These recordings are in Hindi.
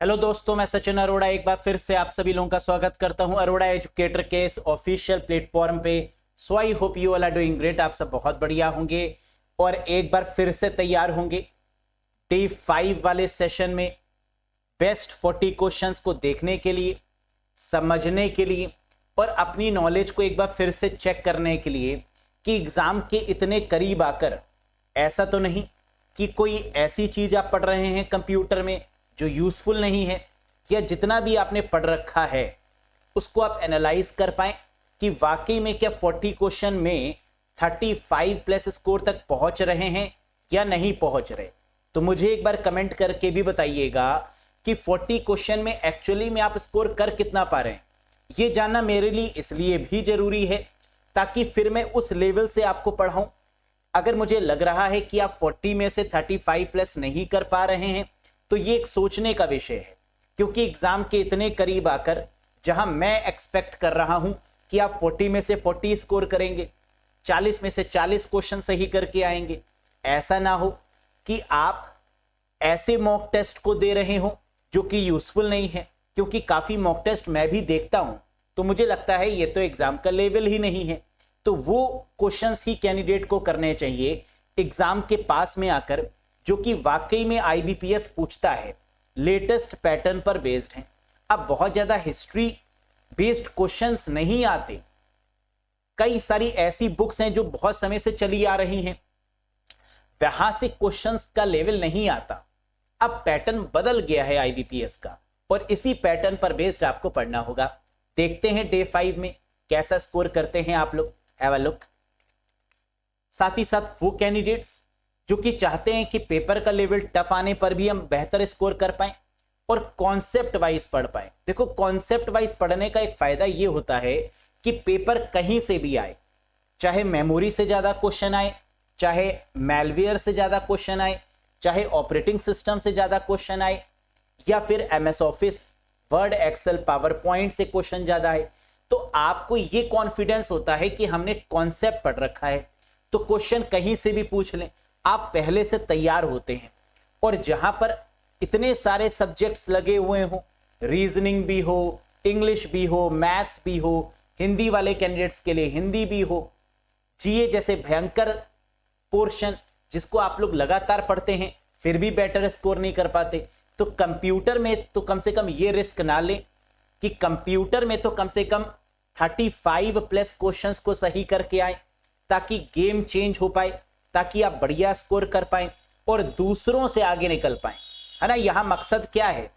हेलो दोस्तों, मैं सचिन अरोड़ा एक बार फिर से आप सभी लोगों का स्वागत करता हूं अरोड़ा एजुकेटर के इस ऑफिशियल प्लेटफॉर्म पे। So I hope you all are doing great. आप सब बहुत बढ़िया होंगे और एक बार फिर से तैयार होंगे डे 5 वाले सेशन में बेस्ट 40 क्वेश्चंस को देखने के लिए, समझने के लिए और अपनी नॉलेज को एक बार फिर से चेक करने के लिए कि एग्जाम के इतने करीब आकर ऐसा तो नहीं कि कोई ऐसी चीज आप पढ़ रहे हैं कंप्यूटर में जो यूजफुल नहीं है, या जितना भी आपने पढ़ रखा है उसको आप एनालाइज कर पाए कि वाकई में क्या 40 क्वेश्चन में 35 प्लस स्कोर तक पहुंच रहे हैं या नहीं पहुंच रहे। तो मुझे एक बार कमेंट करके भी बताइएगा कि 40 क्वेश्चन में एक्चुअली में आप स्कोर कर कितना पा रहे हैं। ये जानना मेरे लिए इसलिए भी जरूरी है ताकि फिर मैं उस लेवल से आपको पढ़ाऊं। अगर मुझे लग रहा है कि आप 40 में से 35 प्लस नहीं कर पा रहे हैं तो ये एक सोचने का विषय है, क्योंकि एग्जाम के इतने करीब आकर जहां मैं एक्सपेक्ट कर रहा हूं कि आप 40 में से 40 स्कोर करेंगे, 40 में से 40 क्वेश्चन सही करके आएंगे, ऐसा ना हो कि आप ऐसे मॉक टेस्ट को दे रहे हो जो कि यूजफुल नहीं है। क्योंकि काफी मॉक टेस्ट मैं भी देखता हूं तो मुझे लगता है ये तो एग्जाम का लेवल ही नहीं है। तो वो क्वेश्चंस ही कैंडिडेट को करने चाहिए एग्जाम के पास में आकर जो कि वाकई में आईबीपीएस पूछता है, लेटेस्ट पैटर्न पर बेस्ड है। अब बहुत ज्यादा हिस्ट्री बेस्ड क्वेश्चंस नहीं आते। कई सारी ऐसी बुक्स हैं जो बहुत समय से चली आ रही हैं, वहां से क्वेश्चंस का लेवल नहीं आता। अब पैटर्न बदल गया है आईबीपीएस का और इसी पैटर्न पर बेस्ड आपको पढ़ना होगा। देखते हैं डे 5 में कैसा स्कोर करते हैं आप लोग। Have a look. साथ ही साथ वो कैंडिडेट्स जो कि चाहते हैं कि पेपर का लेवल टफ आने पर भी हम बेहतर स्कोर कर पाएं और कॉन्सेप्ट वाइज पढ़ पाएं। देखो, कॉन्सेप्ट वाइज पढ़ने का एक फायदा ये होता है कि पेपर कहीं से भी आए, चाहे मेमोरी से ज्यादा क्वेश्चन आए, चाहे मैलवेयर से ज्यादा क्वेश्चन आए, चाहे ऑपरेटिंग सिस्टम से ज्यादा क्वेश्चन आए, या फिर MS Office, Word, Excel, PowerPoint से क्वेश्चन ज्यादा आए, तो आपको ये कॉन्फिडेंस होता है कि हमने कॉन्सेप्ट पढ़ रखा है तो क्वेश्चन कहीं से भी पूछ लें, आप पहले से तैयार होते हैं। और जहां पर इतने सारे सब्जेक्ट्स लगे हुए हो, रीजनिंग भी हो, इंग्लिश भी हो, मैथ्स भी हो, हिंदी वाले कैंडिडेट्स के लिए हिंदी भी हो, जीए जैसे भयंकर पोर्शन जिसको आप लोग लगातार पढ़ते हैं फिर भी बेटर स्कोर नहीं कर पाते, तो कंप्यूटर में तो कम से कम ये रिस्क ना लें कि कंप्यूटर में तो कम से कम 35 प्लस क्वेश्चंस को सही करके आए ताकि गेम चेंज हो पाए, ताकि आप बढ़िया स्कोर कर पाएं और दूसरों से आगे निकल पाएं, है ना। यहां मकसद क्या है?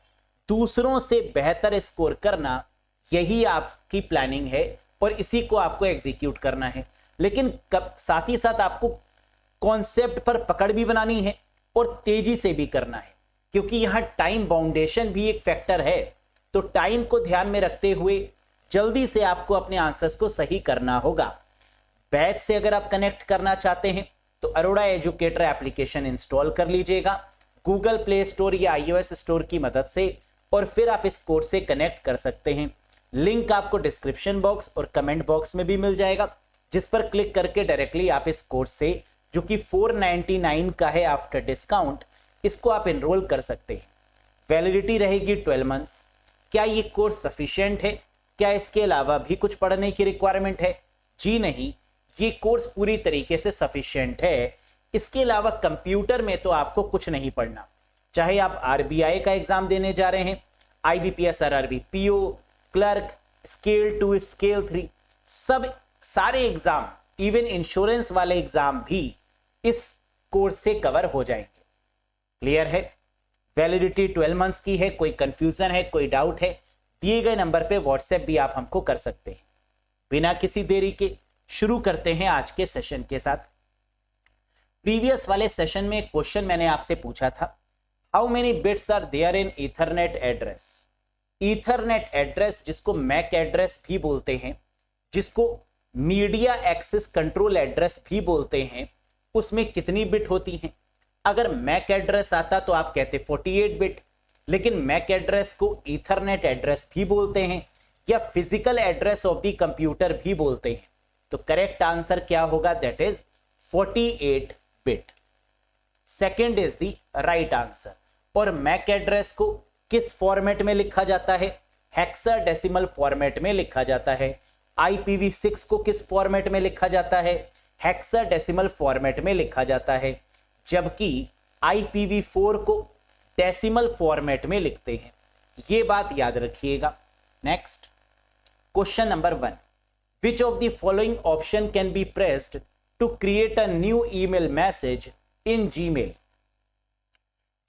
दूसरों से बेहतर स्कोर करना, यही आपकी प्लानिंग है और इसी को आपको एग्जीक्यूट करना है। लेकिन साथ ही साथ आपको कॉन्सेप्ट पर पकड़ भी बनानी है और तेजी से भी करना है, क्योंकि यहां टाइम बाउंडेशन भी एक फैक्टर है। तो टाइम को ध्यान में रखते हुए जल्दी से आपको अपने आंसर्स को सही करना होगा। बैच से अगर आप कनेक्ट करना चाहते हैं तो अरोड़ा एजुकेटर एप्लीकेशन इंस्टॉल कर लीजिएगा गूगल प्ले स्टोर या iOS स्टोर की मदद से, और फिर आप इस कोर्स से कनेक्ट कर सकते हैं। लिंक आपको डिस्क्रिप्शन बॉक्स और कमेंट बॉक्स में भी मिल जाएगा, जिस पर क्लिक करके डायरेक्टली आप इस कोर्स से, जो कि 499 का है आफ्टर डिस्काउंट, इसको आप एनरोल कर सकते हैं। वैलिडिटी रहेगी 12 मंथ्स। क्या ये कोर्स सफिशिएंट है? क्या इसके अलावा भी कुछ पढ़ने की रिक्वायरमेंट है? जी नहीं, ये कोर्स पूरी तरीके से सफिशिएंट है। इसके अलावा कंप्यूटर में तो आपको कुछ नहीं पढ़ना। चाहे आप आरबीआई का एग्जाम देने जा रहे हैं, IBPS, RRB, PO, clerk, scale 2, scale 3, सब सारे एग्जाम, इवन इंश्योरेंस वाले एग्जाम भी इस कोर्स से कवर हो जाएंगे। क्लियर है? वैलिडिटी 12 मंथ्स की है। कोई कंफ्यूजन है, कोई डाउट है, दिए गए नंबर पे व्हाट्सएप भी आप हमको कर सकते हैं। बिना किसी देरी के शुरू करते हैं आज के सेशन के साथ। प्रीवियस वाले सेशन में एक क्वेश्चन मैंने आपसे पूछा था, how many bits are there in Ethernet address. Ethernet address, जिसको मैक एड्रेस भी बोलते हैं, जिसको मीडिया एक्सेस कंट्रोल एड्रेस भी बोलते हैं, उसमें कितनी बिट होती हैं? अगर मैक एड्रेस आता तो आप कहते 48 बिट, लेकिन मैक एड्रेस को ईथरनेट एड्रेस भी बोलते हैं या physical address of the computer भी बोलते हैं। तो करेक्ट आंसर क्या होगा? That is 48 bit. Second is the right answer. और मैक एड्रेस को किस फॉर्मेट में लिखा जाता है? हेक्साडेसिमल फॉर्मेट में लिखा जाता है। IPv6 को किस फॉर्मेट में लिखा जाता है? हेक्साडेसिमल फॉर्मेट में लिखा जाता है, जबकि IPv4 को डेसिमल फॉर्मेट में लिखते हैं। ये बात याद रखिएगा। Next question number 1, which of the following option can be pressed to create a new email message in Gmail?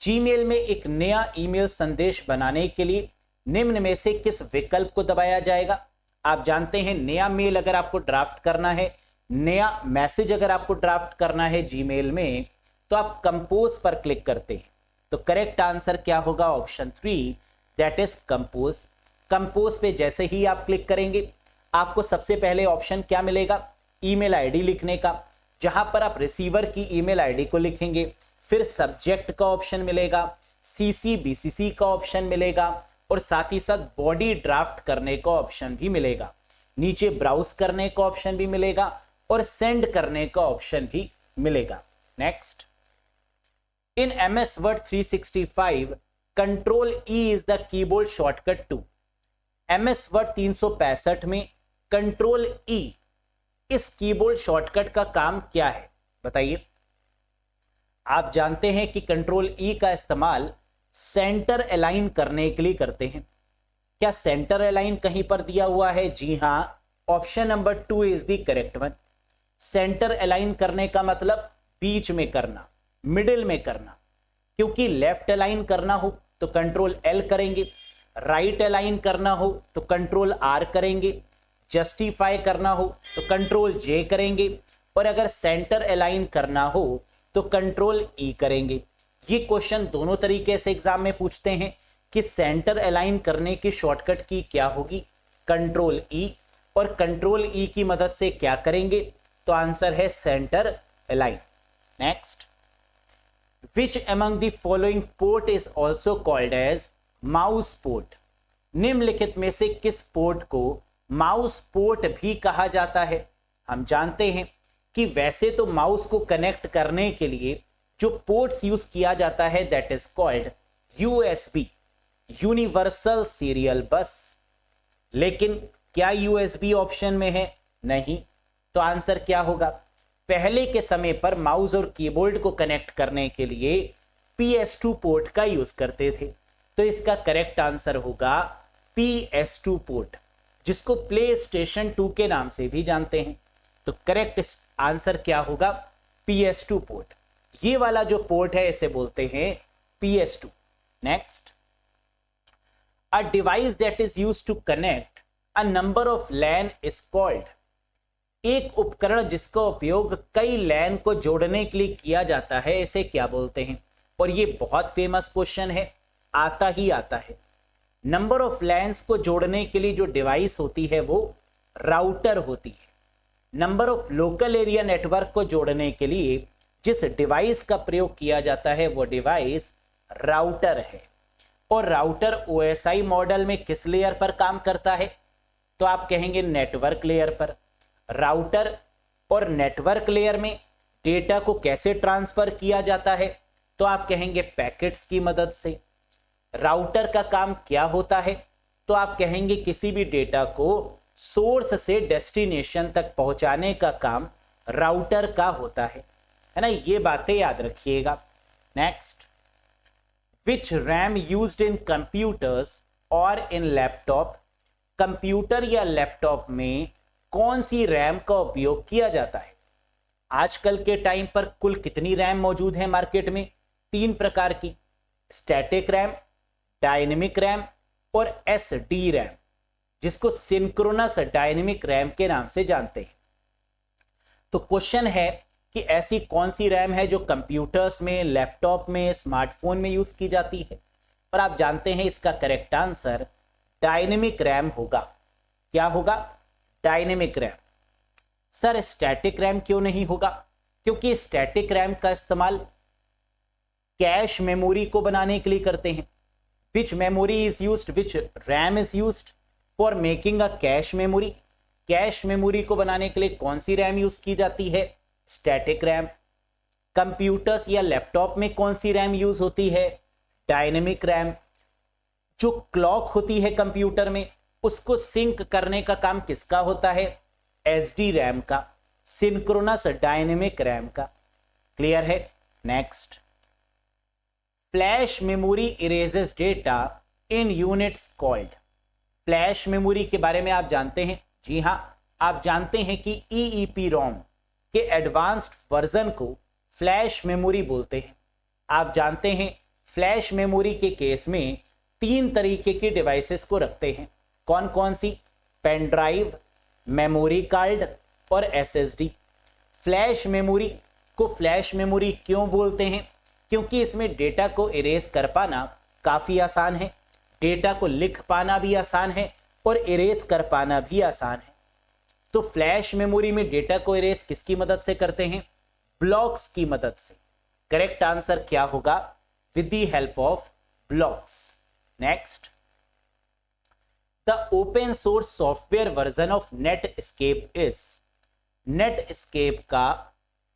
Gmail में एक नया ईमेल संदेश बनाने के लिए निम्न में से किस विकल्प को दबाया जाएगा? आप जानते हैं नया मेल अगर आपको ड्राफ्ट करना है, नया मैसेज अगर आपको ड्राफ्ट करना है जीमेल में, तो आप कंपोज पर क्लिक करते हैं। तो करेक्ट आंसर क्या होगा? Option 3, that is compose. Compose पे जैसे ही आप क्लिक करेंगे, आपको सबसे पहले ऑप्शन क्या मिलेगा? ईमेल आईडी लिखने का, जहां पर आप रिसीवर की ईमेल आईडी को लिखेंगे। फिर सब्जेक्ट का ऑप्शन मिलेगा, CC BCC का ऑप्शन मिलेगा, और साथ ही साथ बॉडी ड्राफ्ट करने का ऑप्शन भी मिलेगा। नीचे ब्राउज करने का ऑप्शन भी मिलेगा और सेंड करने का ऑप्शन भी मिलेगा। Next, in MS Word 365 Control E is the keyboard shortcut to। MS Word 365 में Control E इस कीबोर्ड शॉर्टकट का काम क्या है? बताइए। आप जानते हैं कि Control E का इस्तेमाल सेंटर अलाइन करने के लिए करते हैं। क्या सेंटर अलाइन कहीं पर दिया हुआ है? जी हां, option number 2 is the correct one. Centre align करने का मतलब बीच में करना, मिडिल में करना। क्योंकि लेफ्ट अलाइन करना हो तो कंट्रोल L करेंगे, राइट अलाइन करना हो तो कंट्रोल R करेंगे, जस्टिफाई करना हो तो कंट्रोल J करेंगे, और अगर सेंटर अलाइन करना हो तो कंट्रोल E करेंगे। ये क्वेश्चन दोनों तरीके से एग्जाम में पूछते हैं कि सेंटर अलाइन करने की शॉर्टकट की क्या होगी? कंट्रोल E, और कंट्रोल E की मदद से क्या करेंगे? तो आंसर है centre align. Next, which among the following port is also called as mouse port? निम्नलिखित में से किस पोर्ट को माउस पोर्ट भी कहा जाता है? हम जानते हैं कि वैसे तो माउस को कनेक्ट करने के लिए जो पोर्ट्स यूज किया जाता है that is called USB, universal serial बस। लेकिन क्या USB ऑप्शन में है? नहीं। तो आंसर क्या होगा? पहले के समय पर माउस और कीबोर्ड को कनेक्ट करने के लिए PS2 पोर्ट का यूज करते थे। तो इसका करेक्ट आंसर होगा PS2 पोर्ट, जिसको प्ले स्टेशन 2 के नाम से भी जानते हैं। तो करेक्ट आंसर क्या होगा? PS2 port. ये वाला जो पोर्ट है इसे बोलते हैं PS2। Next, a device that is used to connect a number of LAN is called. एक उपकरण जिसका उपयोग कई LAN को जोड़ने के लिए किया जाता है, इसे क्या बोलते हैं? और ये बहुत फेमस क्वेश्चन है, आता ही आता है। नंबर ऑफ LANs को जोड़ने के लिए जो डिवाइस होती है वो राउटर होती है। Number of local area network को जोड़ने के लिए जिस डिवाइस का प्रयोग किया जाता है वो डिवाइस राउटर है। और राउटर OSI मॉडल में किस लेयर पर काम करता है? तो आप कहेंगे नेटवर्क लेयर पर। राउटर और नेटवर्क लेयर में डेटा को कैसे ट्रांसफर किया जाता है? तो आप कहेंगे पैकेट्स की मदद से। राउटर का काम क्या होता है? तो आप कहेंगे किसी भी डेटा को सोर्स से डेस्टिनेशन तक पहुंचाने का काम राउटर का होता है ना? ये बातें याद रखिएगा। Next, which RAM used in computers और इन लैपटॉप? कंप्यूटर या लैपटॉप में कौन सी रैम का उपयोग किया जाता है? आजकल के टाइम पर कुल कितनी रैम मौजूद है मार्केट में? 3 प्रकार की, स्टैटिक रैम, डायनेमिक रैम और SD रैम, जिसको सिंक्रोनस डायनेमिक रैम के नाम से जानते हैं। तो क्वेश्चन है कि ऐसी कौन सी रैम है जो कंप्यूटर्स में, लैपटॉप में, स्मार्टफोन में यूज की जाती है? और आप जानते हैं इसका करेक्ट आंसर डायनेमिक रैम होगा। क्या होगा? Dynamic RAM. Sir static RAM क्यों नहीं होगा? क्योंकि स्टैटिक रैम का इस्तेमाल कैश मेमोरी को बनाने के लिए करते हैं। Which memory is used, which RAM is used for making a cache memory? Cache memory को बनाने के लिए कौन सी रैम यूज की जाती है? Static RAM. कंप्यूटर्स या लैपटॉप में कौन सी रैम यूज होती है? Dynamic RAM. जो क्लॉक होती है कंप्यूटर में, उसको सिंक करने का काम किसका होता है? एसडी रैम का, सिंक्रोनस डायनेमिक रैम का। क्लियर है? नेक्स्ट, फ्लैश मेमोरी इरेजेस डेटा इन यूनिट्स कॉल्ड। फ्लैश मेमोरी के बारे में आप जानते हैं? जी हां, आप जानते हैं कि EEPROM के एडवांस्ड वर्जन को फ्लैश मेमोरी बोलते हैं। आप जानते हैं फ्लैश मेमोरी के केस में 3 तरीके की डिवाइसेस को रखते हैं। कौन कौन सी? पेन ड्राइव, मेमोरी कार्ड और SSD। फ्लैश मेमोरी को फ्लैश मेमोरी क्यों बोलते हैं? क्योंकि इसमें डेटा को इरेज कर पाना काफ़ी आसान है, डेटा को लिख पाना भी आसान है और इरेज कर पाना भी आसान है। तो फ्लैश मेमोरी में डेटा को इरेज किसकी मदद से करते हैं? ब्लॉक्स की मदद से। करेक्ट आंसर क्या होगा? With the help of blocks. Next, the open source software version of Netscape is. Netscape का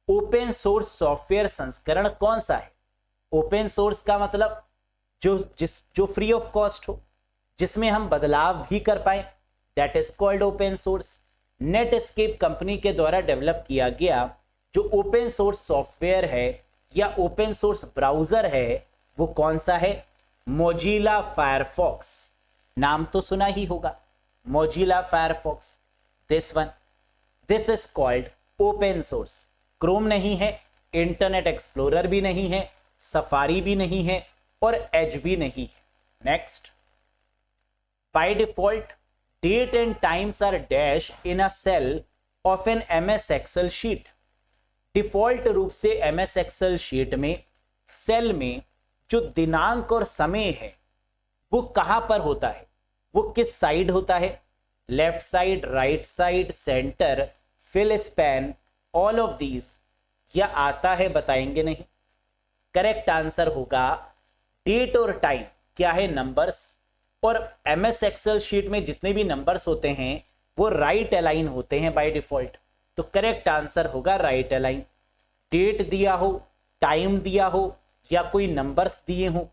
ओपन सोर्स सॉफ्टवेयर संस्करण कौन सा है? ओपन सोर्स का मतलब जो फ्री ऑफ कॉस्ट हो, जिसमें हम बदलाव भी कर पाए, that is called open source. Netscape company के द्वारा डेवलप किया गया जो ओपन सोर्स सॉफ्टवेयर है या ओपन सोर्स ब्राउजर है, वो कौन सा है? Mozilla Firefox. नाम तो सुना ही होगा, Mozilla Firefox. This is called open source. Chrome नहीं है, इंटरनेट एक्सप्लोरर भी नहीं है, सफारी भी नहीं है और एज भी नहीं है। Next, by default date and times are dash in a cell of an MS Excel sheet. Default रूप से MS एक्सेल शीट में सेल में जो दिनांक और समय है वो कहां पर होता है? वो किस साइड होता है? Left side, right side, centre, fill span, all of these, या आता है बताएंगे नहीं। करेक्ट आंसर होगा डेट और टाइम क्या है? नंबर्स। और MS एक्सेल शीट में जितने भी नंबर्स होते हैं वो राइट अलाइन होते हैं बाय डिफॉल्ट। तो करेक्ट आंसर होगा राइट अलाइन। डेट दिया हो, टाइम दिया हो या कोई नंबर्स दिए हो,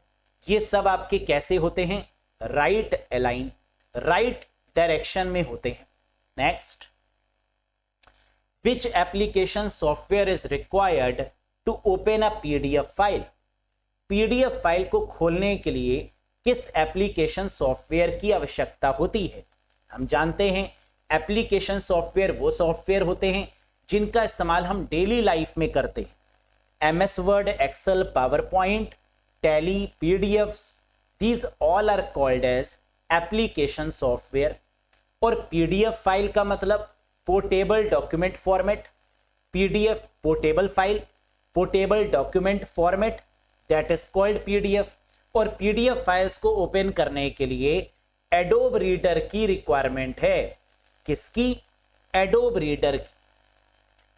ये सब आपके कैसे होते हैं? राइट अलाइन, राइट डायरेक्शन में होते हैं। Next, which application software is required to open a PDF file. PDF file को खोलने के लिए किस एप्लीकेशन सॉफ्टवेयर की आवश्यकता होती है? हम जानते हैं एप्लीकेशन सॉफ्टवेयर वो सॉफ्टवेयर होते हैं जिनका इस्तेमाल हम डेली लाइफ में करते हैं। MS Word, Excel, PowerPoint, Tally, PDFs, these all are called as application software. और PDF फाइल का मतलब portable document format. PDF portable file, portable document format, that is called PDF। और PDF फाइल्स को ओपन करने के लिए एडोब रीडर की रिक्वायरमेंट है। किसकी? एडोब रीडर की।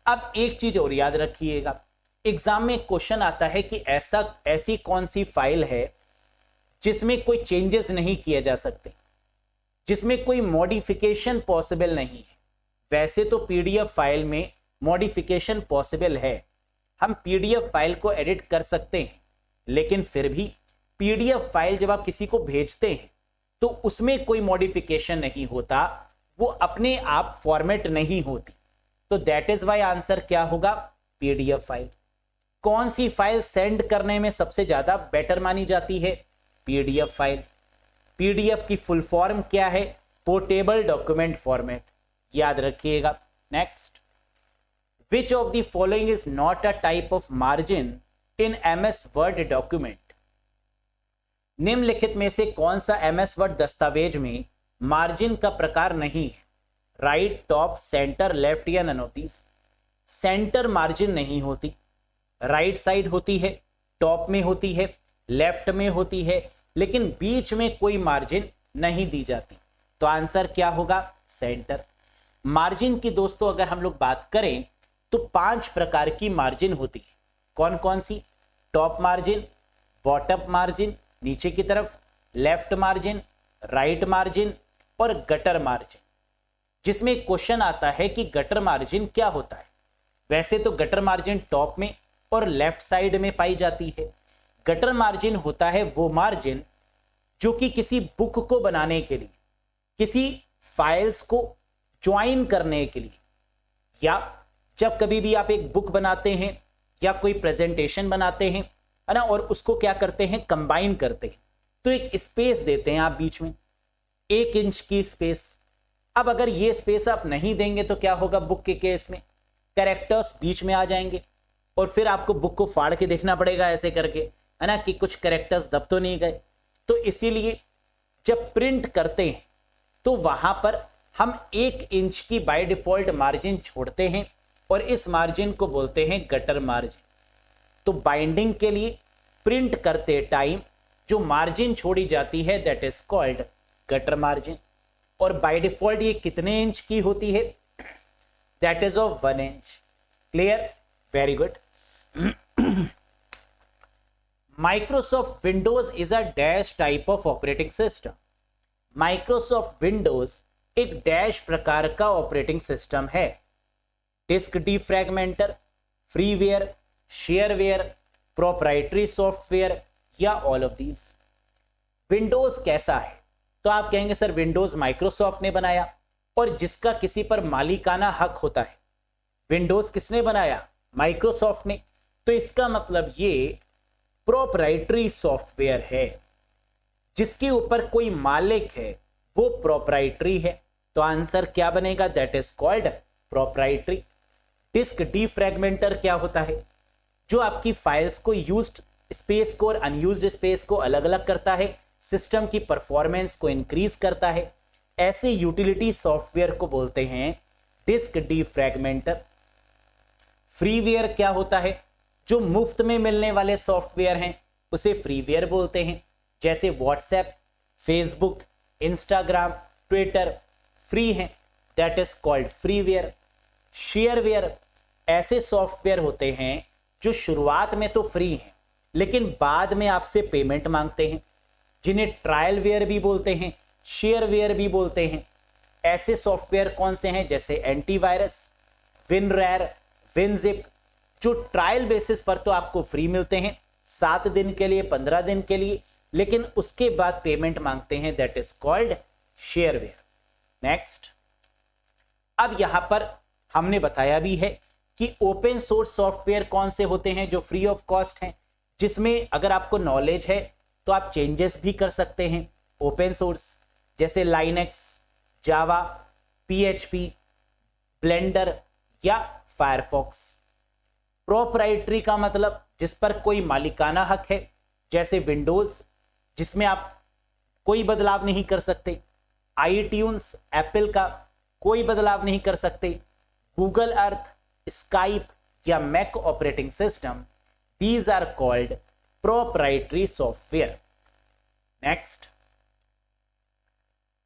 अब एक चीज और याद रखिएगा, एग्जाम में क्वेश्चन आता है कि ऐसी कौन सी फाइल है जिसमें कोई चेंजेस नहीं किए जा सकते, जिसमें कोई मॉडिफिकेशन पॉसिबल नहीं है। वैसे तो PDF फाइल में मॉडिफिकेशन पॉसिबल है, हम PDF फाइल को एडिट कर सकते हैं, लेकिन फिर भी PDF फाइल जब आप किसी को भेजते हैं तो उसमें कोई मॉडिफिकेशन नहीं होता, वो अपने आप फॉर्मेट नहीं होती। तो दैट इज वाई आंसर क्या होगा? PDF file. कौन सी फाइल सेंड करने में सबसे ज्यादा बेटर मानी जाती है? PDF file. PDF की फुल फॉर्म क्या है? पोर्टेबल डॉक्यूमेंट फॉर्मेट, याद रखिएगा। Next, which of the following is not a type of margin in MS word document. निम्नलिखित में से कौन सा MS वर्ड दस्तावेज में मार्जिन का प्रकार नहीं है? राइट, टॉप, सेंटर, लेफ्ट या none of these. Centre margin नहीं होती, राइट साइड होती है, टॉप में होती है, लेफ्ट में होती है, लेकिन बीच में कोई मार्जिन नहीं दी जाती। तो आंसर क्या होगा? सेंटर। मार्जिन की दोस्तों अगर हम लोग बात करें तो 5 प्रकार की मार्जिन होती है। कौन कौन सी? टॉप मार्जिन, बॉटम मार्जिन नीचे की तरफ, लेफ्ट मार्जिन, राइट मार्जिन और गटर मार्जिन। जिसमें क्वेश्चन आता है कि गटर मार्जिन क्या होता है। वैसे तो गटर मार्जिन टॉप में और लेफ्ट साइड में पाई जाती है। गटर मार्जिन होता है वो मार्जिन जो कि किसी बुक को बनाने के लिए, किसी फाइल्स को ज्वाइन करने के लिए, या जब कभी भी आप एक बुक बनाते हैं या कोई प्रेजेंटेशन बनाते हैं, है ना, और उसको क्या करते हैं, कंबाइन करते हैं, तो एक स्पेस देते हैं आप बीच में, 1 इंच की स्पेस। अब अगर ये स्पेस आप नहीं देंगे तो क्या होगा, बुक के केस में कैरेक्टर्स बीच में आ जाएंगे और फिर आपको बुक को फाड़ के देखना पड़ेगा ऐसे करके, है ना, कि कुछ कैरेक्टर्स दब तो नहीं गए। तो इसीलिए जब प्रिंट करते हैं तो वहां पर हम 1 इंच की बाय डिफॉल्ट मार्जिन छोड़ते हैं और इस मार्जिन को बोलते हैं गटर मार्जिन। तो बाइंडिंग के लिए प्रिंट करते टाइम जो मार्जिन छोड़ी जाती है that is called gutter margin. और बाय डिफॉल्ट ये कितने इंच की होती है, that is of 1 inch. Clear, very good. Microsoft Windows is a dash type of operating system. Microsoft Windows एक डैश प्रकार का ऑपरेटिंग सिस्टम है। Disk defragmenter, freeware, shareware, proprietary software या ऑल ऑफ दीज। विंडोज कैसा है, तो आप कहेंगे सर विंडोज माइक्रोसॉफ्ट ने बनाया और जिसका किसी पर मालिकाना हक होता है। विंडोज किसने बनाया, माइक्रोसॉफ्ट ने, तो इसका मतलब ये प्रोप्राइटरी सॉफ्टवेयर है। जिसके ऊपर कोई मालिक है वो प्रोप्राइटरी है, तो आंसर क्या बनेगा, that is called proprietary. Disk defragmenter क्या होता है, जो आपकी फाइल्स को यूज्ड स्पेस को और अनयूज्ड स्पेस को अलग अलग करता है, सिस्टम की परफॉर्मेंस को इंक्रीज करता है। ऐसे यूटिलिटी सॉफ्टवेयर को बोलते हैं डिस्क डीफ्रैगमेंटर। फ्रीवेयर क्या होता है, जो मुफ्त में मिलने वाले सॉफ्टवेयर हैं उसे फ्रीवेयर बोलते हैं, जैसे WhatsApp, Facebook, Instagram, Twitter free हैं, that is called freeware. Shareware ऐसे सॉफ्टवेयर होते हैं जो शुरुआत में तो फ्री हैं लेकिन बाद में आपसे पेमेंट मांगते हैं, जिन्हें ट्रायल वेयर भी बोलते हैं, शेयरवेयर भी बोलते हैं। ऐसे सॉफ्टवेयर कौन से हैं, जैसे एंटीवायरस, विनरैर, विनजिप, जो ट्रायल बेसिस पर तो आपको फ्री मिलते हैं 7 दिन के लिए, 15 दिन के लिए, लेकिन उसके बाद पेमेंट मांगते हैं, that is called shareware. Next, अब यहां पर हमने बताया भी है कि ओपन सोर्स सॉफ्टवेयर कौन से होते हैं जो फ्री ऑफ कॉस्ट हैं, जिसमें अगर आपको नॉलेज है तो आप चेंजेस भी कर सकते हैं। ओपन सोर्स जैसे लाइनेक्स, जावा, पीएचपी, ब्लेंडर या फायरफॉक्स। प्रोप्राइटरी का मतलब जिस पर कोई मालिकाना हक है, जैसे विंडोज जिसमें आप कोई बदलाव नहीं कर सकते, आईट्यून्स एप्पल का कोई बदलाव नहीं कर सकते, गूगल अर्थ, स्काइप या Mac operating system, these are called proprietary software. Next,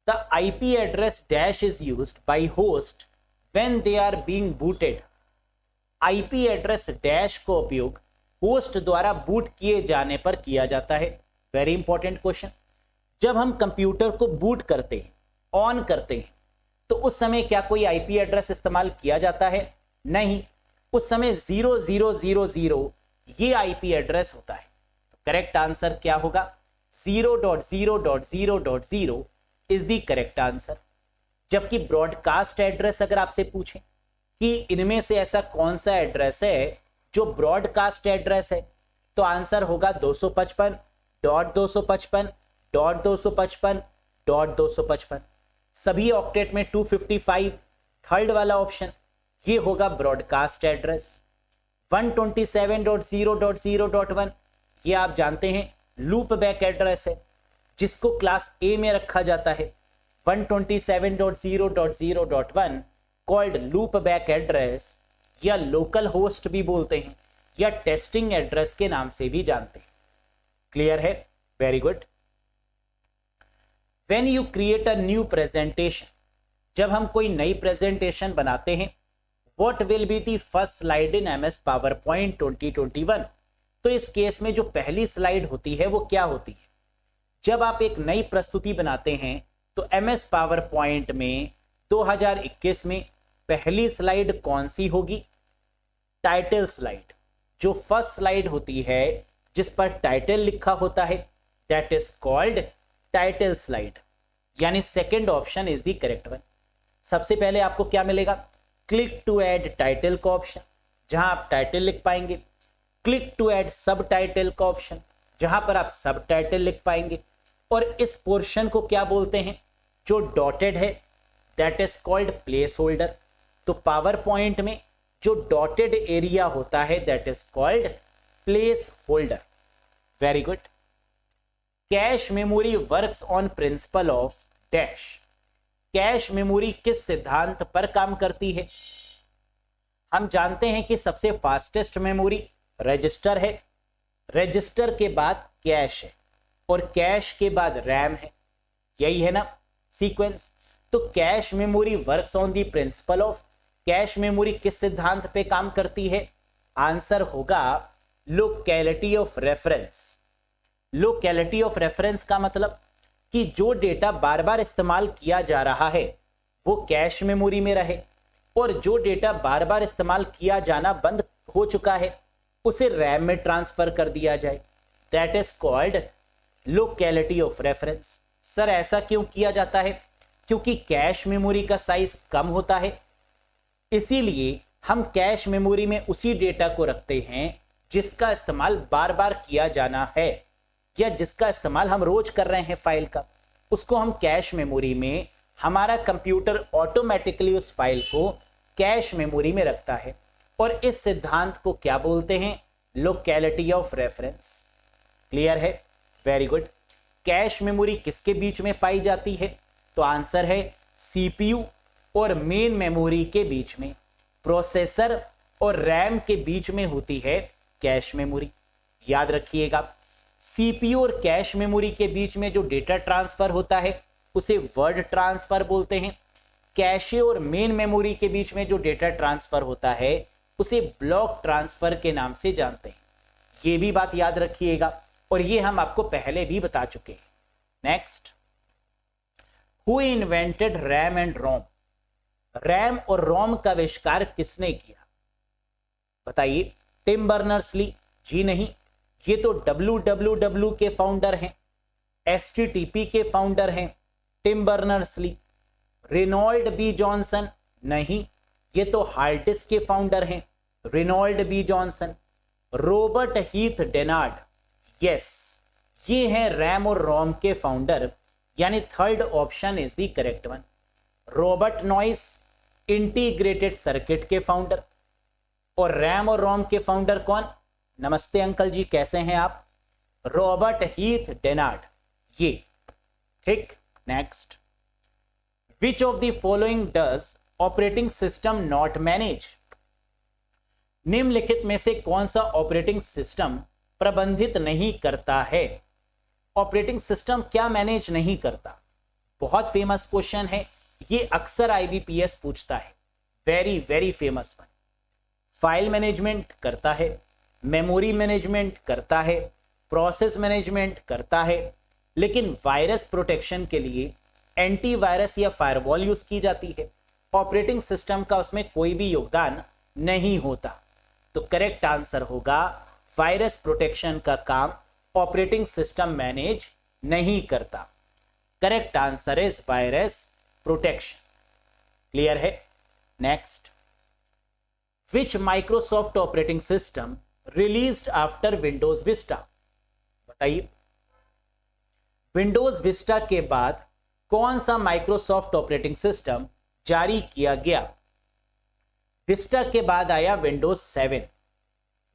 the IP address dash is used by host when they are being booted. IP address dash को उपयोग होस्ट द्वारा बूट किए जाने पर किया जाता है। Very important question. जब हम कंप्यूटर को बूट करते हैं, ऑन करते हैं, तो उस समय क्या कोई आईपी एड्रेस इस्तेमाल किया जाता है? नहीं, उस समय 0000 ये आईपी एड्रेस होता है। तो करेक्ट आंसर क्या होगा? 0.0.0.0 इज द करेक्ट आंसर। जबकि ब्रॉडकास्ट एड्रेस अगर आपसे पूछें कि इनमें से ऐसा कौन सा एड्रेस है जो ब्रॉडकास्ट एड्रेस है, तो आंसर होगा 255.255.255.255। सभी ऑक्टेट में 255, थर्ड वाला ऑप्शन ये होगा ब्रॉडकास्ट एड्रेस। 127.0.0.1 ये आप जानते हैं लूप बैक एड्रेस है, जिसको क्लास ए में रखा जाता है। 127.0.0.1 कॉल्ड लूप बैक एड्रेस या लोकल होस्ट भी बोलते हैं या टेस्टिंग एड्रेस के नाम से भी जानते हैं। क्लियर है? Very good. When you create a new presentation, जब हम कोई नई प्रेजेंटेशन बनाते हैं, what will be the first slide in MS power point 2021? तो इस केस में जो पहली स्लाइड होती है वो क्या होती है? जब आप एक नई प्रस्तुति बनाते हैं तो एमएस पावर पॉइंट में 2021 में पहली स्लाइड कौन सी होगी? Title slide. जो फर्स्ट स्लाइड होती है जिस पर टाइटल लिखा होता है that is called title slide, यानी second option is the correct one. सबसे पहले आपको क्या मिलेगा, क्लिक टू ऐड टाइटल का ऑप्शन, जहां आप टाइटल लिख पाएंगे। Click to add subtitle का ऑप्शन, जहां पर आप सब टाइटल लिख पाएंगे। और इस पोर्शन को क्या बोलते हैं, जो डॉटेड है, that is called place holder. तो पावर पॉइंट में जो डॉटेड एरिया होता है that is called place holder. Very good. Cache memory works on principle of dash. Cache memory किस सिद्धांत पर काम करती है? हम जानते हैं कि सबसे फास्टेस्ट मेमोरी रजिस्टर है, रजिस्टर के बाद कैश है, और कैश के बाद रैम है। यही है ना सीक्वेंस। तो cache memory works on the principle of, cache memory किस सिद्धांत पे काम करती है? आंसर होगा locality of reference. Locality of reference का मतलब कि जो डेटा बार बार इस्तेमाल किया जा रहा है वो कैश मेमोरी में रहे, और जो डेटा बार बार इस्तेमाल किया जाना बंद हो चुका है उसे रैम में ट्रांसफर कर दिया जाए। That is called locality of reference. Sir ऐसा क्यों किया जाता है? क्योंकि कैश मेमोरी का साइज कम होता है, इसीलिए हम कैश मेमोरी में उसी डेटा को रखते हैं जिसका इस्तेमाल बार बार किया जाना है, या जिसका इस्तेमाल हम रोज कर रहे हैं फाइल का, उसको हम कैश मेमोरी में, हमारा कंप्यूटर ऑटोमेटिकली उस फाइल को कैश मेमोरी में रखता है। और इस सिद्धांत को क्या बोलते हैं? Locality of reference. क्लियर है? Very good. कैश मेमोरी किसके बीच में पाई जाती है? तो आंसर है सीपीयू और मेन मेमोरी के बीच में, प्रोसेसर और रैम के बीच में होती है कैश मेमोरी। याद रखिएगा, सीपीयू और कैश मेमोरी के बीच में जो डेटा ट्रांसफर होता है उसे वर्ड ट्रांसफर बोलते हैं। कैशे और मेन मेमोरी के बीच में जो डेटा ट्रांसफर होता है उसे ब्लॉक ट्रांसफर के नाम से जानते हैं। ये भी बात याद रखिएगा, और ये हम आपको पहले भी बता चुके हैं। Next, who invented RAM and ROM. RAM और रोम का आविष्कार किसने किया? बताइए। Tim Berners-Lee? जी नहीं, ये तो www के फाउंडर हैं, HTTP के फाउंडर हैं Tim Berners-Lee. Reynold B Johnson? नहीं, ये तो हार्ड डिस्क के फाउंडर हैं, Reynold B Johnson. Robert Heath Dennard? Yes, ये हैं रैम और रोम के फाउंडर, यानी third option is the correct one. Robert Noyce integrated circuit के फाउंडर, और रैम और रोम के फाउंडर कौन? नमस्ते अंकल जी, कैसे हैं आप? Robert Heath Dennard. ये ठीक। Next, which of the following does operating system not manage. निम्नलिखित में से कौन सा ऑपरेटिंग सिस्टम प्रबंधित नहीं करता है? ऑपरेटिंग सिस्टम क्या मैनेज नहीं करता? बहुत फेमस क्वेश्चन है ये, अक्सर आईबीपीएस पूछता है। Very very famous one. File management करता है, मेमोरी मैनेजमेंट करता है, प्रोसेस मैनेजमेंट करता है, लेकिन वायरस प्रोटेक्शन के लिए एंटीवायरस या फायरवॉल यूज की जाती है। ऑपरेटिंग सिस्टम का उसमें कोई भी योगदान नहीं होता। तो करेक्ट आंसर होगा वायरस प्रोटेक्शन का काम ऑपरेटिंग सिस्टम मैनेज नहीं करता। Correct answer is virus protection. Clear है? Next, which Microsoft operating system released after Windows Vista. बताइए, विंडोज विस्टा के बाद कौन सा माइक्रोसॉफ्ट ऑपरेटिंग सिस्टम जारी किया गया? विस्टा के बाद आया विंडोज 7।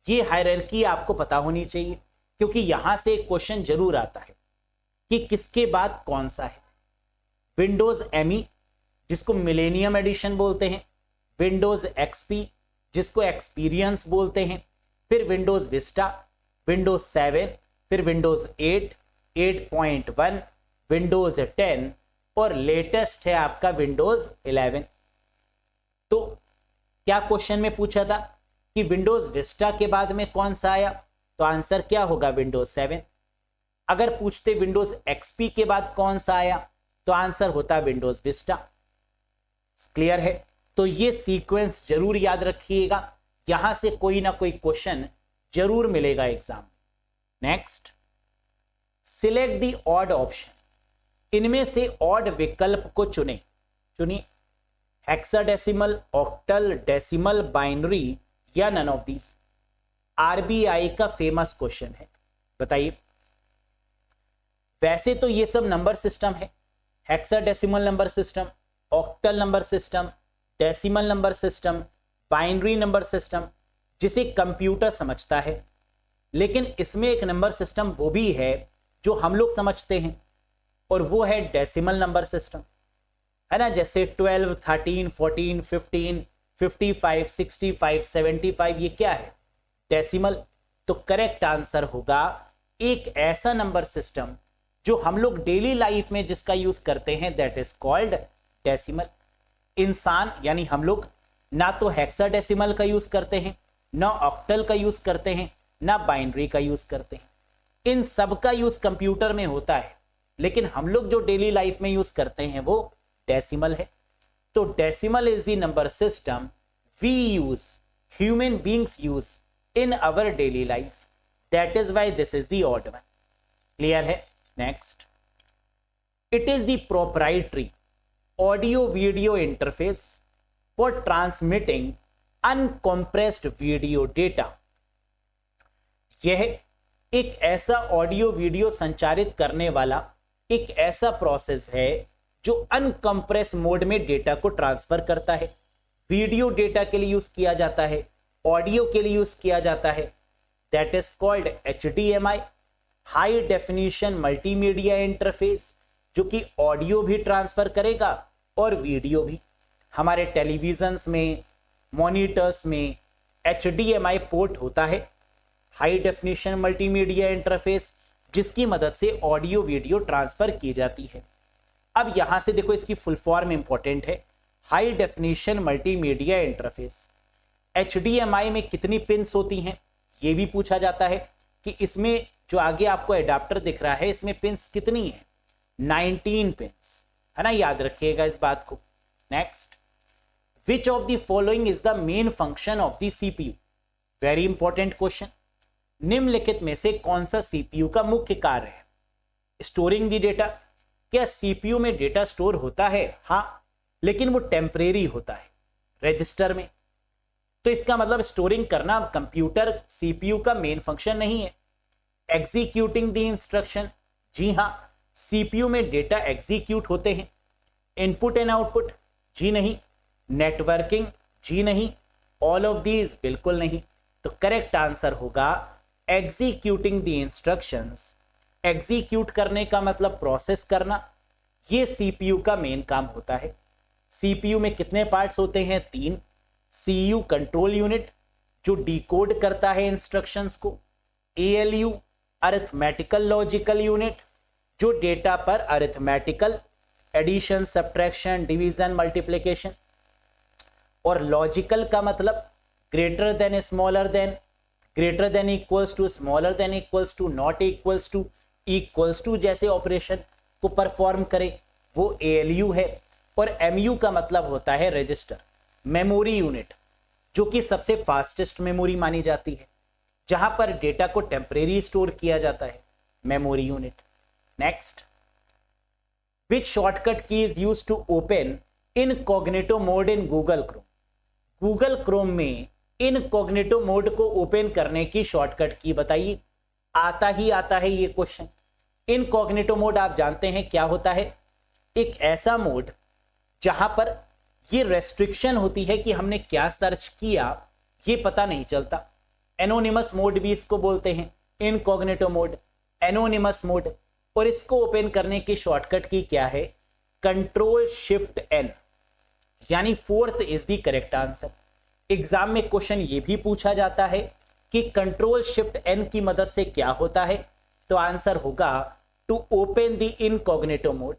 ये हायरार्की आपको पता होनी चाहिए, क्योंकि यहां से एक क्वेश्चन जरूर आता है कि किसके बाद कौन सा है। विंडोज ME जिसको मिलेनियम एडिशन बोलते हैं, विंडोज XP जिसको एक्सपीरियंस बोलते हैं, फिर विंडोज विस्टा, विंडोज 7, फिर विंडोज 8, 8.1, विंडोज 10 और लेटेस्ट है आपका विंडोज 11। तो क्या क्वेश्चन में पूछा था कि विंडोज विस्टा के बाद में कौन सा आया? तो आंसर क्या होगा? विंडोज 7। अगर पूछते विंडोज XP के बाद कौन सा आया तो आंसर होता विंडोज विस्टा। क्लियर है? तो ये सीक्वेंस जरूर याद रखिएगा, यहां से कोई ना कोई क्वेश्चन जरूर मिलेगा एग्जाम में। Next, select the odd option. इनमें से ऑड विकल्प को चुनिए। हेक्साडेसिमल, ऑक्टल, डेसिमल, बाइनरी या नन ऑफ दीज। आरबीआई का फेमस क्वेश्चन है, बताइए। वैसे तो ये सब नंबर सिस्टम है, hexadecimal number system, octal number system, decimal number system, binary number system, जिसे कंप्यूटर समझता है। लेकिन इसमें एक नंबर सिस्टम वो भी है जो हम लोग समझते हैं, और वो है डेसिमल नंबर सिस्टम, है ना। जैसे 12, 13, 14, 15, 55, 65, 75, ये क्या है? डेसिमल। तो करेक्ट आंसर होगा एक ऐसा नंबर सिस्टम जो हम लोग डेली लाइफ में जिसका यूज करते हैं, दैट इज कॉल्ड डेसिमल। इंसान यानी हम लोग ना तो हेक्साडेसिमल का यूज करते हैं, ना ऑक्टल का यूज करते हैं, ना बाइनरी का यूज करते हैं। इन सब का यूज कंप्यूटर में होता है, लेकिन हम लोग जो डेली लाइफ में यूज करते हैं वो डेसिमल है। तो decimal is the number system we use, human beings use in our daily life, that is why this is the odd one. Clear है? Next, it is the proprietary audio video interface for transmitting uncompressed video data. यह एक ऐसा ऑडियो वीडियो संचारित करने वाला एक ऐसा प्रोसेस है जो अनकंप्रेस मोड में डेटा को ट्रांसफर करता है। वीडियो डेटा के लिए यूज किया जाता है, ऑडियो के लिए यूज किया जाता है, that is called HDMI, high definition multimedia interface, जो कि ऑडियो भी ट्रांसफर करेगा और वीडियो भी। हमारे टेलीविजन्स में, मॉनिटर्स में HDMI पोर्ट होता है, हाई डेफिनेशन मल्टीमीडिया इंटरफेस, जिसकी मदद से ऑडियो वीडियो ट्रांसफर की जाती है। अब यहां से देखो, इसकी फुल फॉर्म इंपॉर्टेंट है, high definition multimedia interface. HDMI में कितनी पिन्स होती हैं ये भी पूछा जाता है कि इसमें जो आगे आपको एडाप्टर दिख रहा है इसमें पिन्स कितनी है? 19 पिन्स, है ना, याद रखिएगा इस बात को। Next, which of the following is the main function of the CPU? Very important question. निम्नलिखित में से कौन सा CPU का मुख्य कार्य है? Storing the data. क्या CPU में डेटा स्टोर होता है? हाँ, लेकिन वो टेम्परेरी होता है रजिस्टर में। तो इसका मतलब स्टोरिंग करना कंप्यूटर CPU का मेन फंक्शन नहीं है। एग्जीक्यूटिंग द इंस्ट्रक्शन, जी हाँ, CPU में डेटा एग्जीक्यूट होते हैं। इनपुट एंड आउटपुट, जी नहीं। नेटवर्किंग, जी नहीं। ऑल ऑफ दीज, बिल्कुल नहीं। तो करेक्ट आंसर होगा एग्जीक्यूटिंग द इंस्ट्रक्शंस। एग्जीक्यूट करने का मतलब प्रोसेस करना, ये CPU का मेन काम होता है। CPU में कितने पार्ट्स होते हैं? 3। CU कंट्रोल यूनिट, जो डिकोड करता है इंस्ट्रक्शंस को। ALU अरिथमेटिकल लॉजिकल यूनिट, जो डेटा पर arithmetical addition, subtraction, division, multiplication. और लॉजिकल का मतलब greater than, smaller than, greater than equals to, smaller than equals to, not equals to, equals to जैसे ऑपरेशन को परफॉर्म करे, वो ALU है। और MU का मतलब होता है रजिस्टर, मेमोरी यूनिट, जो कि सबसे फास्टेस्ट मेमोरी मानी जाती है, जहां पर डेटा को टेम्परेरी स्टोर किया जाता है, memory unit. Next, which shortcut key is used to open incognito mode in Google Chrome? Google Chrome में इनकॉग्निटो मोड को ओपन करने की शॉर्टकट की बताइए। आता ही आता है ये क्वेश्चन। इनकॉग्निटो मोड आप जानते हैं क्या होता है? एक ऐसा मोड जहां पर ये रेस्ट्रिक्शन होती है कि हमने क्या सर्च किया ये पता नहीं चलता। एनोनिमस मोड भी इसको बोलते हैं, इनकॉग्निटो मोड, एनोनिमस मोड। और इसको ओपन करने की शॉर्टकट की क्या है? Ctrl+Shift+N, यानी 4th is the correct answer. Exam में क्वेश्चन ये भी पूछा जाता है कि Ctrl+Shift+N की मदद से क्या होता है, तो आंसर होगा to open the incognito mode.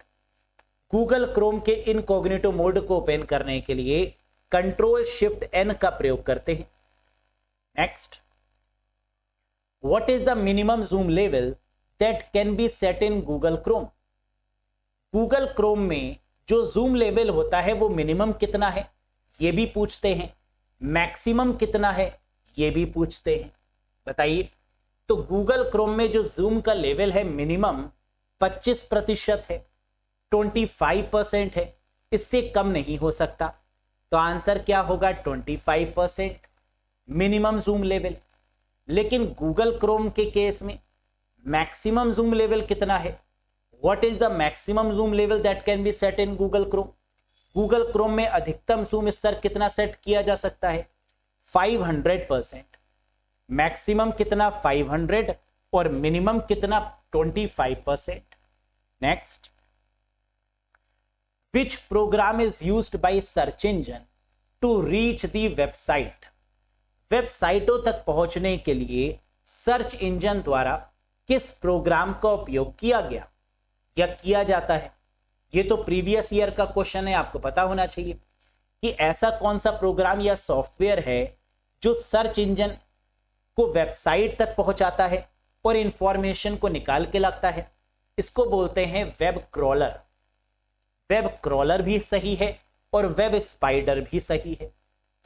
Google Chrome के इनकॉग्निटो मोड को ओपन करने के लिए Ctrl+Shift+N का प्रयोग करते हैं। Next, what is the minimum zoom level that can be set in Google Chrome? Google Chrome में जो जूम लेवल होता है वो मिनिमम कितना है ये भी पूछते हैं, मैक्सिमम कितना है ये भी पूछते हैं, बताइए। तो गूगल क्रोम में जो जूम का लेवल है मिनिमम 25% है, 25% है, इससे कम नहीं हो सकता। तो आंसर क्या होगा 25% मिनिमम जूम लेवल। लेकिन गूगल क्रोम के केस में मैक्सिमम जूम लेवल कितना है? What is the maximum zoom level that can be set in Google Chrome? Google Chrome में अधिकतम जूम स्तर कितना सेट किया जा सकता है? 500%। मैक्सिमम कितना? 500 और मिनिमम कितना? 25%। Next, which program is used by search engine to reach the website? वेबसाइटों तक पहुंचने के लिए सर्च इंजन द्वारा किस प्रोग्राम का उपयोग किया गया या किया जाता है? ये तो प्रीवियस ईयर का क्वेश्चन है, आपको पता होना चाहिए कि ऐसा कौन सा प्रोग्राम या सॉफ्टवेयर है जो सर्च इंजन को वेबसाइट तक पहुंचाता है और इंफॉर्मेशन को निकाल के लाता है। इसको बोलते हैं वेब क्रॉलर। वेब क्रॉलर भी सही है और वेब स्पाइडर भी सही है।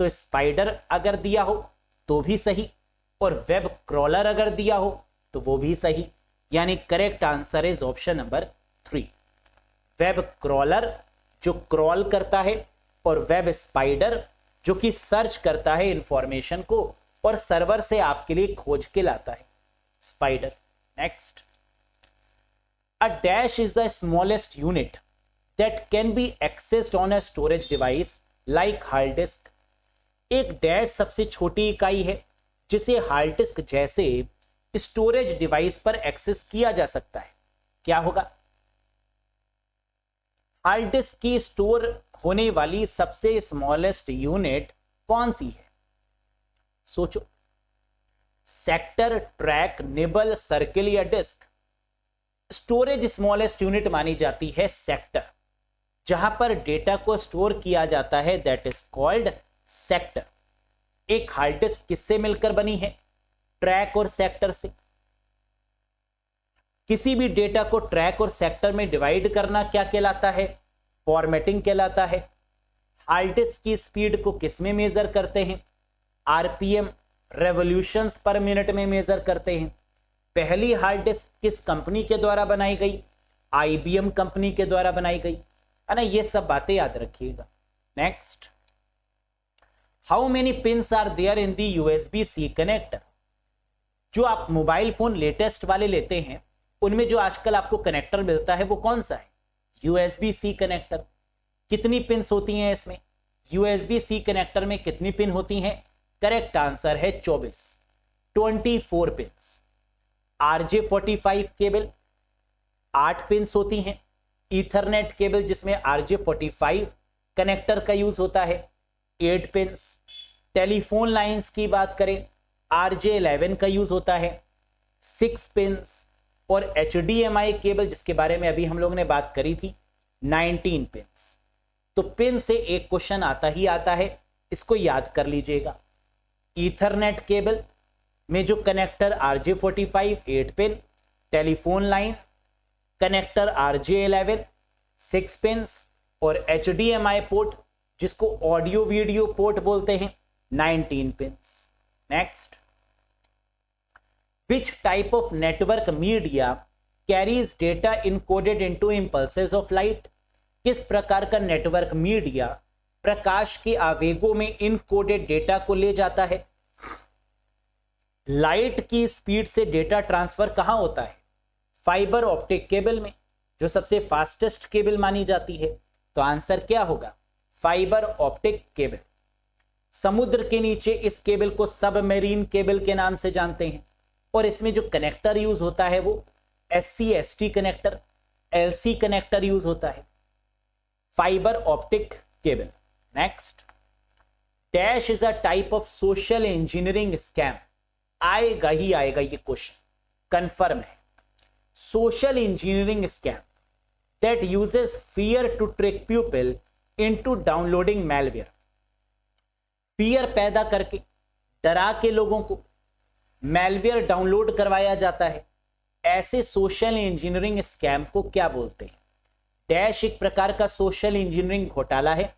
तो स्पाइडर अगर दिया हो तो भी सही और वेब क्रॉलर अगर दिया हो तो वो भी सही, यानी correct answer is option number 3। Web crawler जो क्रॉल करता है और वेब स्पाइडर जो कि सर्च करता है इंफॉर्मेशन को और सर्वर से आपके लिए खोज के लाता है, spider. Next, a dash is the smallest unit that can B accessed on a storage device like hard disk. एक डैश सबसे छोटी इकाई है जिसे हार्ड डिस्क जैसे स्टोरेज डिवाइस पर एक्सेस किया जा सकता है। क्या होगा? हार्ड डिस्क की स्टोर होने वाली सबसे स्मॉलेस्ट यूनिट कौन सी है? सोचो। सेक्टर, ट्रैक, निबल, सर्किल या डिस्क? स्टोरेज स्मॉलेस्ट यूनिट मानी जाती है सेक्टर। जहां पर डेटा को स्टोर किया जाता है दैट इज कॉल्ड सेक्टर। एक हार्ड डिस्क किससे मिलकर बनी है? ट्रैक और सेक्टर से। किसी भी डेटा को ट्रैक और सेक्टर में डिवाइड करना क्या कहलाता है? फॉर्मेटिंग कहलाता है। हार्ड डिस्क की स्पीड को किस में मेजर करते हैं? आरपीएम, रेवोल्यूशंस पर मिनट में मेजर करते हैं। पहली हार्ड डिस्क किस कंपनी के द्वारा बनाई गई? आईबीएम कंपनी के द्वारा बनाई गई, है ना। ये सब बातें याद रखिएगा। Next, how many pins are there in the USB-C connector? जो आप मोबाइल फोन लेटेस्ट वाले लेते हैं उनमें जो आजकल आपको कनेक्टर मिलता है वो कौन सा है? USB-C connector. कितनी पिंस होती हैं इसमें? USB-C कनेक्टर में कितनी पिन होती हैं? करेक्ट आंसर है 24 पिंस। RJ45 केबल 8 पिंस होती हैं। ईथरनेट केबल जिसमें RJ45 कनेक्टर का यूज होता है 8 पिंस। टेलीफोन लाइंस की बात करें RJ11 का यूज होता है 6 पिंस। और HDMI केबल जिसके बारे में अभी हम लोगों ने बात करी थी 19 पिंस। तो पिन से एक क्वेश्चन आता ही आता है, इसको याद कर लीजिएगा। ईथरनेट केबल में जो connector RJ45 8 pin, telephone line connector RJ11 6 pins और HDMI पोर्ट जिसको ऑडियो वीडियो पोर्ट बोलते हैं 19 pins. Next, which type of network media carries data encoded into impulses of light? किस प्रकार का नेटवर्क मीडिया प्रकाश के आवेगों में इनकोडेड डेटा को ले जाता है? लाइट की स्पीड से डेटा ट्रांसफर कहां होता है? फाइबर ऑप्टिक केबल में, जो सबसे फास्टेस्ट केबल मानी जाती है। तो आंसर क्या होगा? Fibre optic cable. समुद्र के नीचे इस केबल को सबमरीन केबल के नाम से जानते हैं और इसमें जो कनेक्टर यूज होता है वो SC/ST connector, LC connector use होता है, fibre optic cable. Next, dash is a type of social engineering scam. आएगा ही आएगा ये क्वेश्चन, कंफर्म है। Social engineering scam that uses fear to trick people into downloading malware. Fear पैदा करके, डरा के लोगों को मैलवेयर डाउनलोड करवाया जाता है। ऐसे सोशल इंजीनियरिंग स्कैम को क्या बोलते हैं? डैश एक प्रकार का सोशल इंजीनियरिंग घोटाला है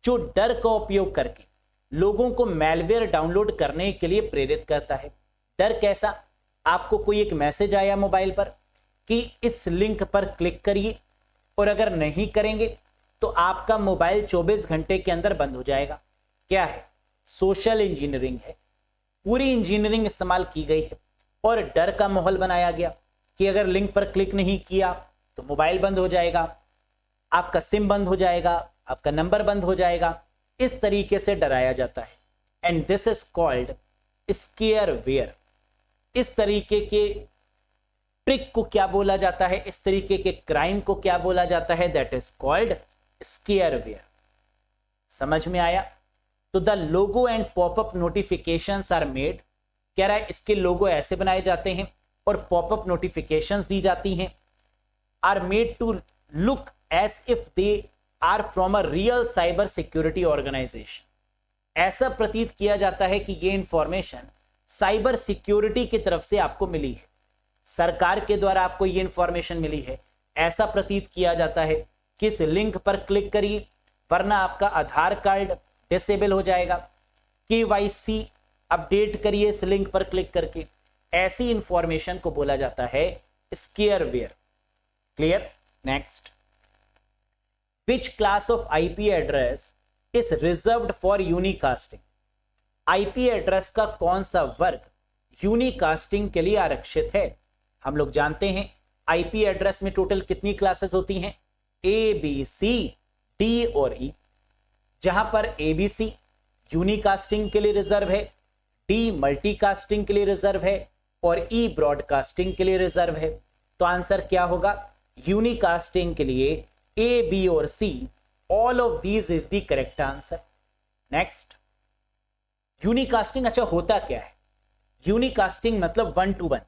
जो डर का उपयोग करके लोगों को मैलवेयर डाउनलोड करने के लिए प्रेरित करता है। डर कैसा? आपको कोई एक मैसेज आया मोबाइल पर कि इस लिंक पर क्लिक करिए और अगर नहीं करेंगे तो आपका मोबाइल 24 घंटे के अंदर बंद हो जाएगा। क्या है? सोशल इंजीनियरिंग है। पूरी इंजीनियरिंग इस्तेमाल की गई है और डर का माहौल बनाया गया कि अगर लिंक पर क्लिक नहीं किया तो मोबाइल बंद हो जाएगा, आपका सिम बंद हो जाएगा, आपका नंबर बंद हो जाएगा। इस तरीके से डराया जाता है एंड दिस इज कॉल्ड स्केयरवेयर। इस तरीके के ट्रिक को क्या बोला जाता है, इस तरीके के क्राइम को क्या बोला जाता है? That is called scareware. समझ में आया? तो the logo and popup notifications are made, कह रहा है इसके लोगो ऐसे बनाए जाते हैं और पॉपअप नोटिफिकेशंस दी जाती हैं, are made to look as if they are from a real cyber security organisation. ऐसा प्रतीत किया जाता है कि ये इंफॉर्मेशन साइबर सिक्योरिटी की तरफ से आपको मिली है, सरकार के द्वारा आपको ये इंफॉर्मेशन मिली है। ऐसा प्रतीत किया जाता है कि इस लिंक पर क्लिक करिए वरना आपका आधार कार्ड डिसेबल हो जाएगा, KYC अपडेट करिए इस लिंक पर क्लिक करके। ऐसी इंफॉर्मेशन को बोला जाता है scareware. Clear? Next, which class of IP address is reserved for unicasting? IP address का कौन सा वर्ग यूनिकास्टिंग के लिए आरक्षित है? हम लोग जानते हैं IP एड्रेस में टोटल कितनी क्लासेस होती हैं? A, B, C, D और E, जहां पर ABC यूनिकास्टिंग के लिए रिजर्व है, D मल्टीकास्टिंग के लिए रिजर्व है और E ब्रॉडकास्टिंग के लिए रिजर्व है। तो आंसर क्या होगा? यूनिकास्टिंग के लिए A, B और C, all of these is the correct answer. Next, यूनिकास्टिंग अच्छा होता क्या है? यूनिकास्टिंग मतलब 1 to 1।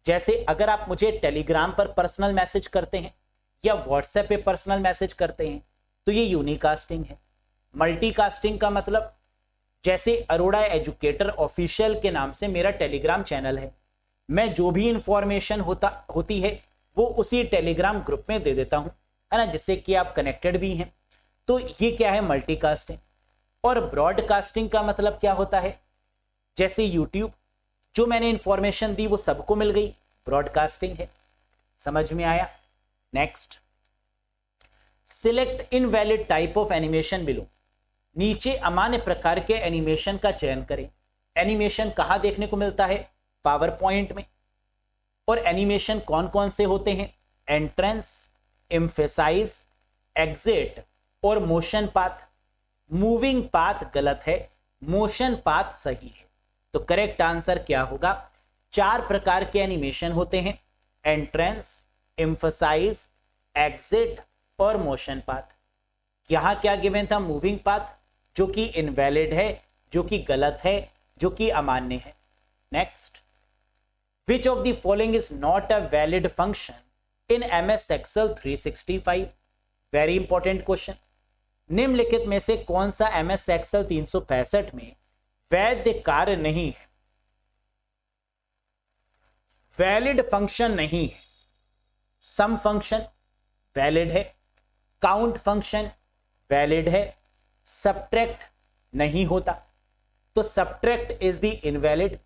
जैसे अगर आप मुझे टेलीग्राम पर पर्सनल मैसेज करते हैं या व्हाट्सएप पे पर्सनल मैसेज करते हैं तो ये यूनिकास्टिंग है। मल्टीकास्टिंग का मतलब जैसे अरोड़ा एजुकेटर ऑफिशियल के नाम से मेरा टेलीग्राम चैनल है, मैं जो भी इंफॉर्मेशन होती है वो उसी टेलीग्राम ग्रुप में दे देता हूं, है ना, जिससे कि आप कनेक्टेड भी हैं। तो ये क्या है? मल्टीकास्टिंग। और ब्रॉडकास्टिंग का मतलब क्या होता है? जैसे यूट्यूब, जो मैंने इंफॉर्मेशन दी वो सबको मिल गई, ब्रॉडकास्टिंग है। समझ में आया? Next, select invalid type of animation below. नीचे अमान्य प्रकार के एनिमेशन का चयन करें। एनिमेशन कहां देखने को मिलता है? पावर पॉइंट में। और एनिमेशन कौन कौन से होते हैं? एंट्रेंस, एम्फेसाइज, एग्जिट और मोशन पाथ। मूविंग पाथ गलत है, मोशन पाथ सही है। तो करेक्ट आंसर क्या होगा? 4 प्रकार के एनिमेशन होते हैं, एंट्रेंस, एम्फसाइज, एग्जिट और मोशन पाथ। यहां क्या गिवन था? मूविंग पाथ, जो कि इनवैलिड है, जो कि गलत है, जो कि अमान्य है। Next, which of the following is not a valid function in MS Excel 365? Very important question. निम्नलिखित में से कौन सा MS Excel 365 में वैध कार्य नहीं है, वैलिड फंक्शन नहीं है? सम फंक्शन वैलिड है, काउंट फंक्शन वैलिड है, सब्ट्रैक्ट नहीं होता। तो subtract is the invalid,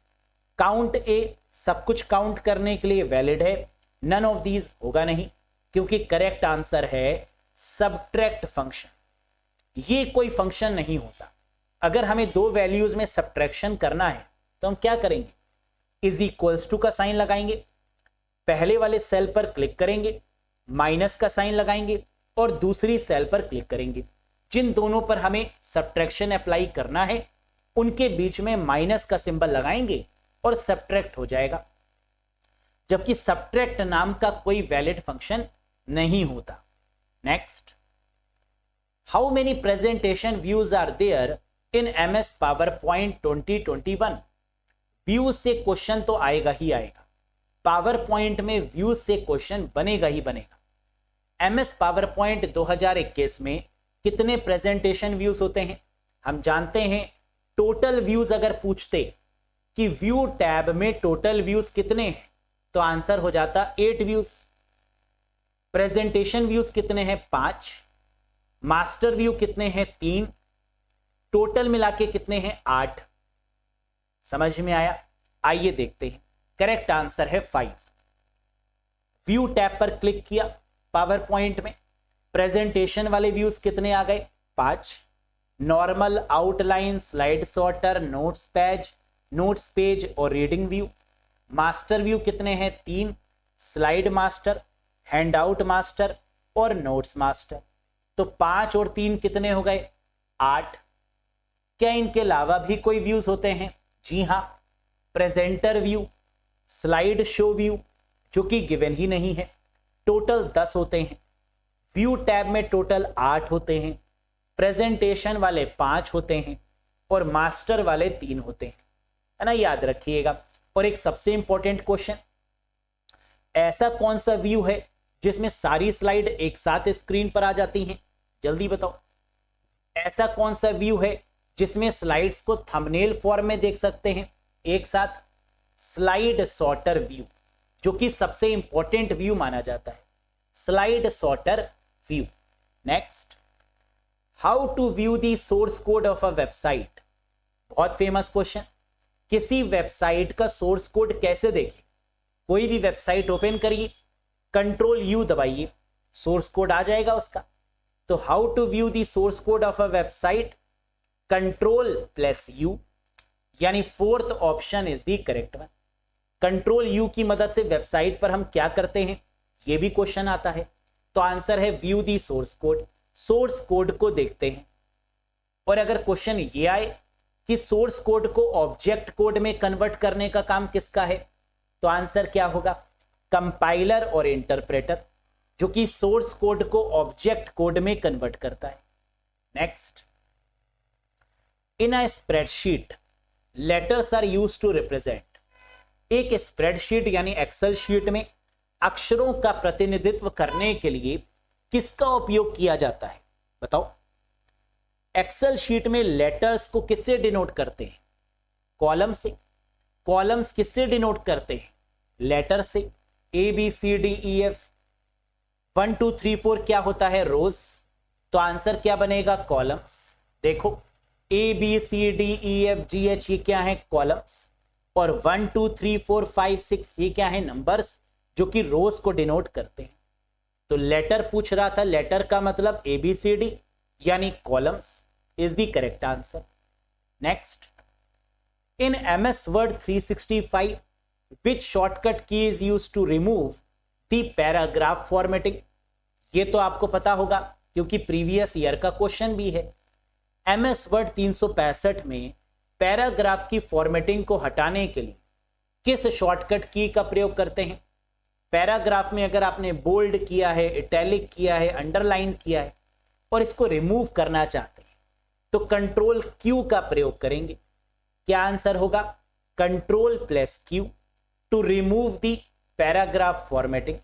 count ए सब कुछ काउंट करने के लिए वैलिड है, नन ऑफ दीज होगा नहीं, क्योंकि करेक्ट आंसर है सब्ट्रैक्ट फंक्शन। ये कोई फंक्शन नहीं होता। अगर हमें 2 वैल्यूज में सब्ट्रैक्शन करना है तो हम क्या करेंगे? इज इक्वल्स टू का साइन लगाएंगे, पहले वाले सेल पर क्लिक करेंगे, माइनस का साइन लगाएंगे और दूसरी सेल पर क्लिक करेंगे। जिन दोनों पर हमें सब्ट्रैक्शन अप्लाई करना है उनके बीच में माइनस का सिंबल लगाएंगे और सब्ट्रैक्ट हो जाएगा, जबकि सब्ट्रैक्ट नाम का कोई वैलिड फंक्शन नहीं होता। Next, how many presentation views are there in MS PowerPoint 2021? Views से क्वेश्चन तो आएगा ही आएगा, पावर पॉइंट में व्यूज से क्वेश्चन बनेगा ही बनेगा। MS PowerPoint 2021 में कितने प्रेजेंटेशन व्यूज होते हैं? हम जानते हैं टोटल व्यूज अगर पूछते कि व्यू टैब में टोटल व्यूज कितने हैं तो आंसर हो जाता 8 व्यूज। प्रेजेंटेशन व्यूज कितने हैं? 5। मास्टर व्यू कितने हैं? 3। टोटल मिला के कितने हैं? 8। समझ में आया? आइए देखते हैं। करेक्ट आंसर है 5। व्यू टैब पर क्लिक किया पावर पॉइंट में, प्रेजेंटेशन वाले व्यूज कितने आ गए? 5। Normal, outline, slide sorter, notes page और रीडिंग व्यू। मास्टर व्यू कितने हैं? 3। स्लाइड मास्टर, हैंडआउट मास्टर और नोट्स मास्टर। तो 5 और 3 कितने हो गए? 8। क्या इनके अलावा भी कोई व्यूज होते हैं? जी हां, presenter view, slide show view जो कि गिवन ही नहीं है, टोटल 10 होते हैं। व्यू टैब में टोटल 8 होते हैं, प्रेजेंटेशन वाले 5 होते हैं और मास्टर वाले 3 होते हैं, है ना, याद रखिएगा। और एक सबसे इंपॉर्टेंट क्वेश्चन, ऐसा कौन सा व्यू है जिसमें सारी स्लाइड एक साथ स्क्रीन पर आ जाती हैं? जल्दी बताओ। ऐसा कौन सा व्यू है जिसमें स्लाइड्स को थंबनेल फॉर्म में देख सकते हैं एक साथ? स्लाइड सॉर्टर व्यू, जो कि सबसे इंपॉर्टेंट व्यू माना जाता है, slide sorter view. Next, how to view the source code of a website. बहुत फेमस क्वेश्चन, किसी वेबसाइट का सोर्स कोड कैसे देखें? कोई भी वेबसाइट ओपन करिए, कंट्रोल यू दबाइए, सोर्स कोड आ जाएगा उसका। तो how to view the source code of a website? Control plus U, यानी 4th option is the correct one. Control U की मदद से वेबसाइट पर हम क्या करते हैं, यह भी क्वेश्चन आता है। तो आंसर है व्यू दी सोर्स कोड, सोर्स कोड को देखते हैं। और अगर क्वेश्चन ये आए कि सोर्स कोड को ऑब्जेक्ट कोड में कन्वर्ट करने का काम किसका है, तो आंसर क्या होगा? कंपाइलर और इंटरप्रेटर, जो कि सोर्स कोड को ऑब्जेक्ट कोड में कन्वर्ट करता है। Next, in a spreadsheet letters are used to represent. एक स्प्रेडशीट यानी एक्सेल शीट में अक्षरों का प्रतिनिधित्व करने के लिए किसका उपयोग किया जाता है? बताओ। एक्सेल शीट में लेटर्स को किससे डिनोट करते हैं? कॉलम से। कॉलम्स किससे डिनोट करते हैं? लेटर से। A B C D E F 1 2 3 4 क्या होता है? रोज। तो आंसर क्या बनेगा? कॉलम्स। देखो, A B C D E F G H ये क्या है? कॉलम्स। और 1 2 3 4 5 6 ये क्या है? नंबर्स, जो कि रोज को डिनोट करते हैं। तो लेटर पूछ रहा था, लेटर का मतलब ABCD यानी columns is the correct answer. Next, in MS Word 365 which shortcut key is used to remove the paragraph formatting? ये तो आपको पता होगा क्योंकि प्रीवियस ईयर का क्वेश्चन भी है। MS Word 365 में पैराग्राफ की फॉर्मेटिंग को हटाने के लिए किस शॉर्टकट की का प्रयोग करते हैं? पैराग्राफ में अगर आपने बोल्ड किया है, इटैलिक किया है, अंडरलाइन किया है और इसको रिमूव करना चाहते हैं तो कंट्रोल क्यू का प्रयोग करेंगे। क्या आंसर होगा? Control plus Q to remove the paragraph formatting.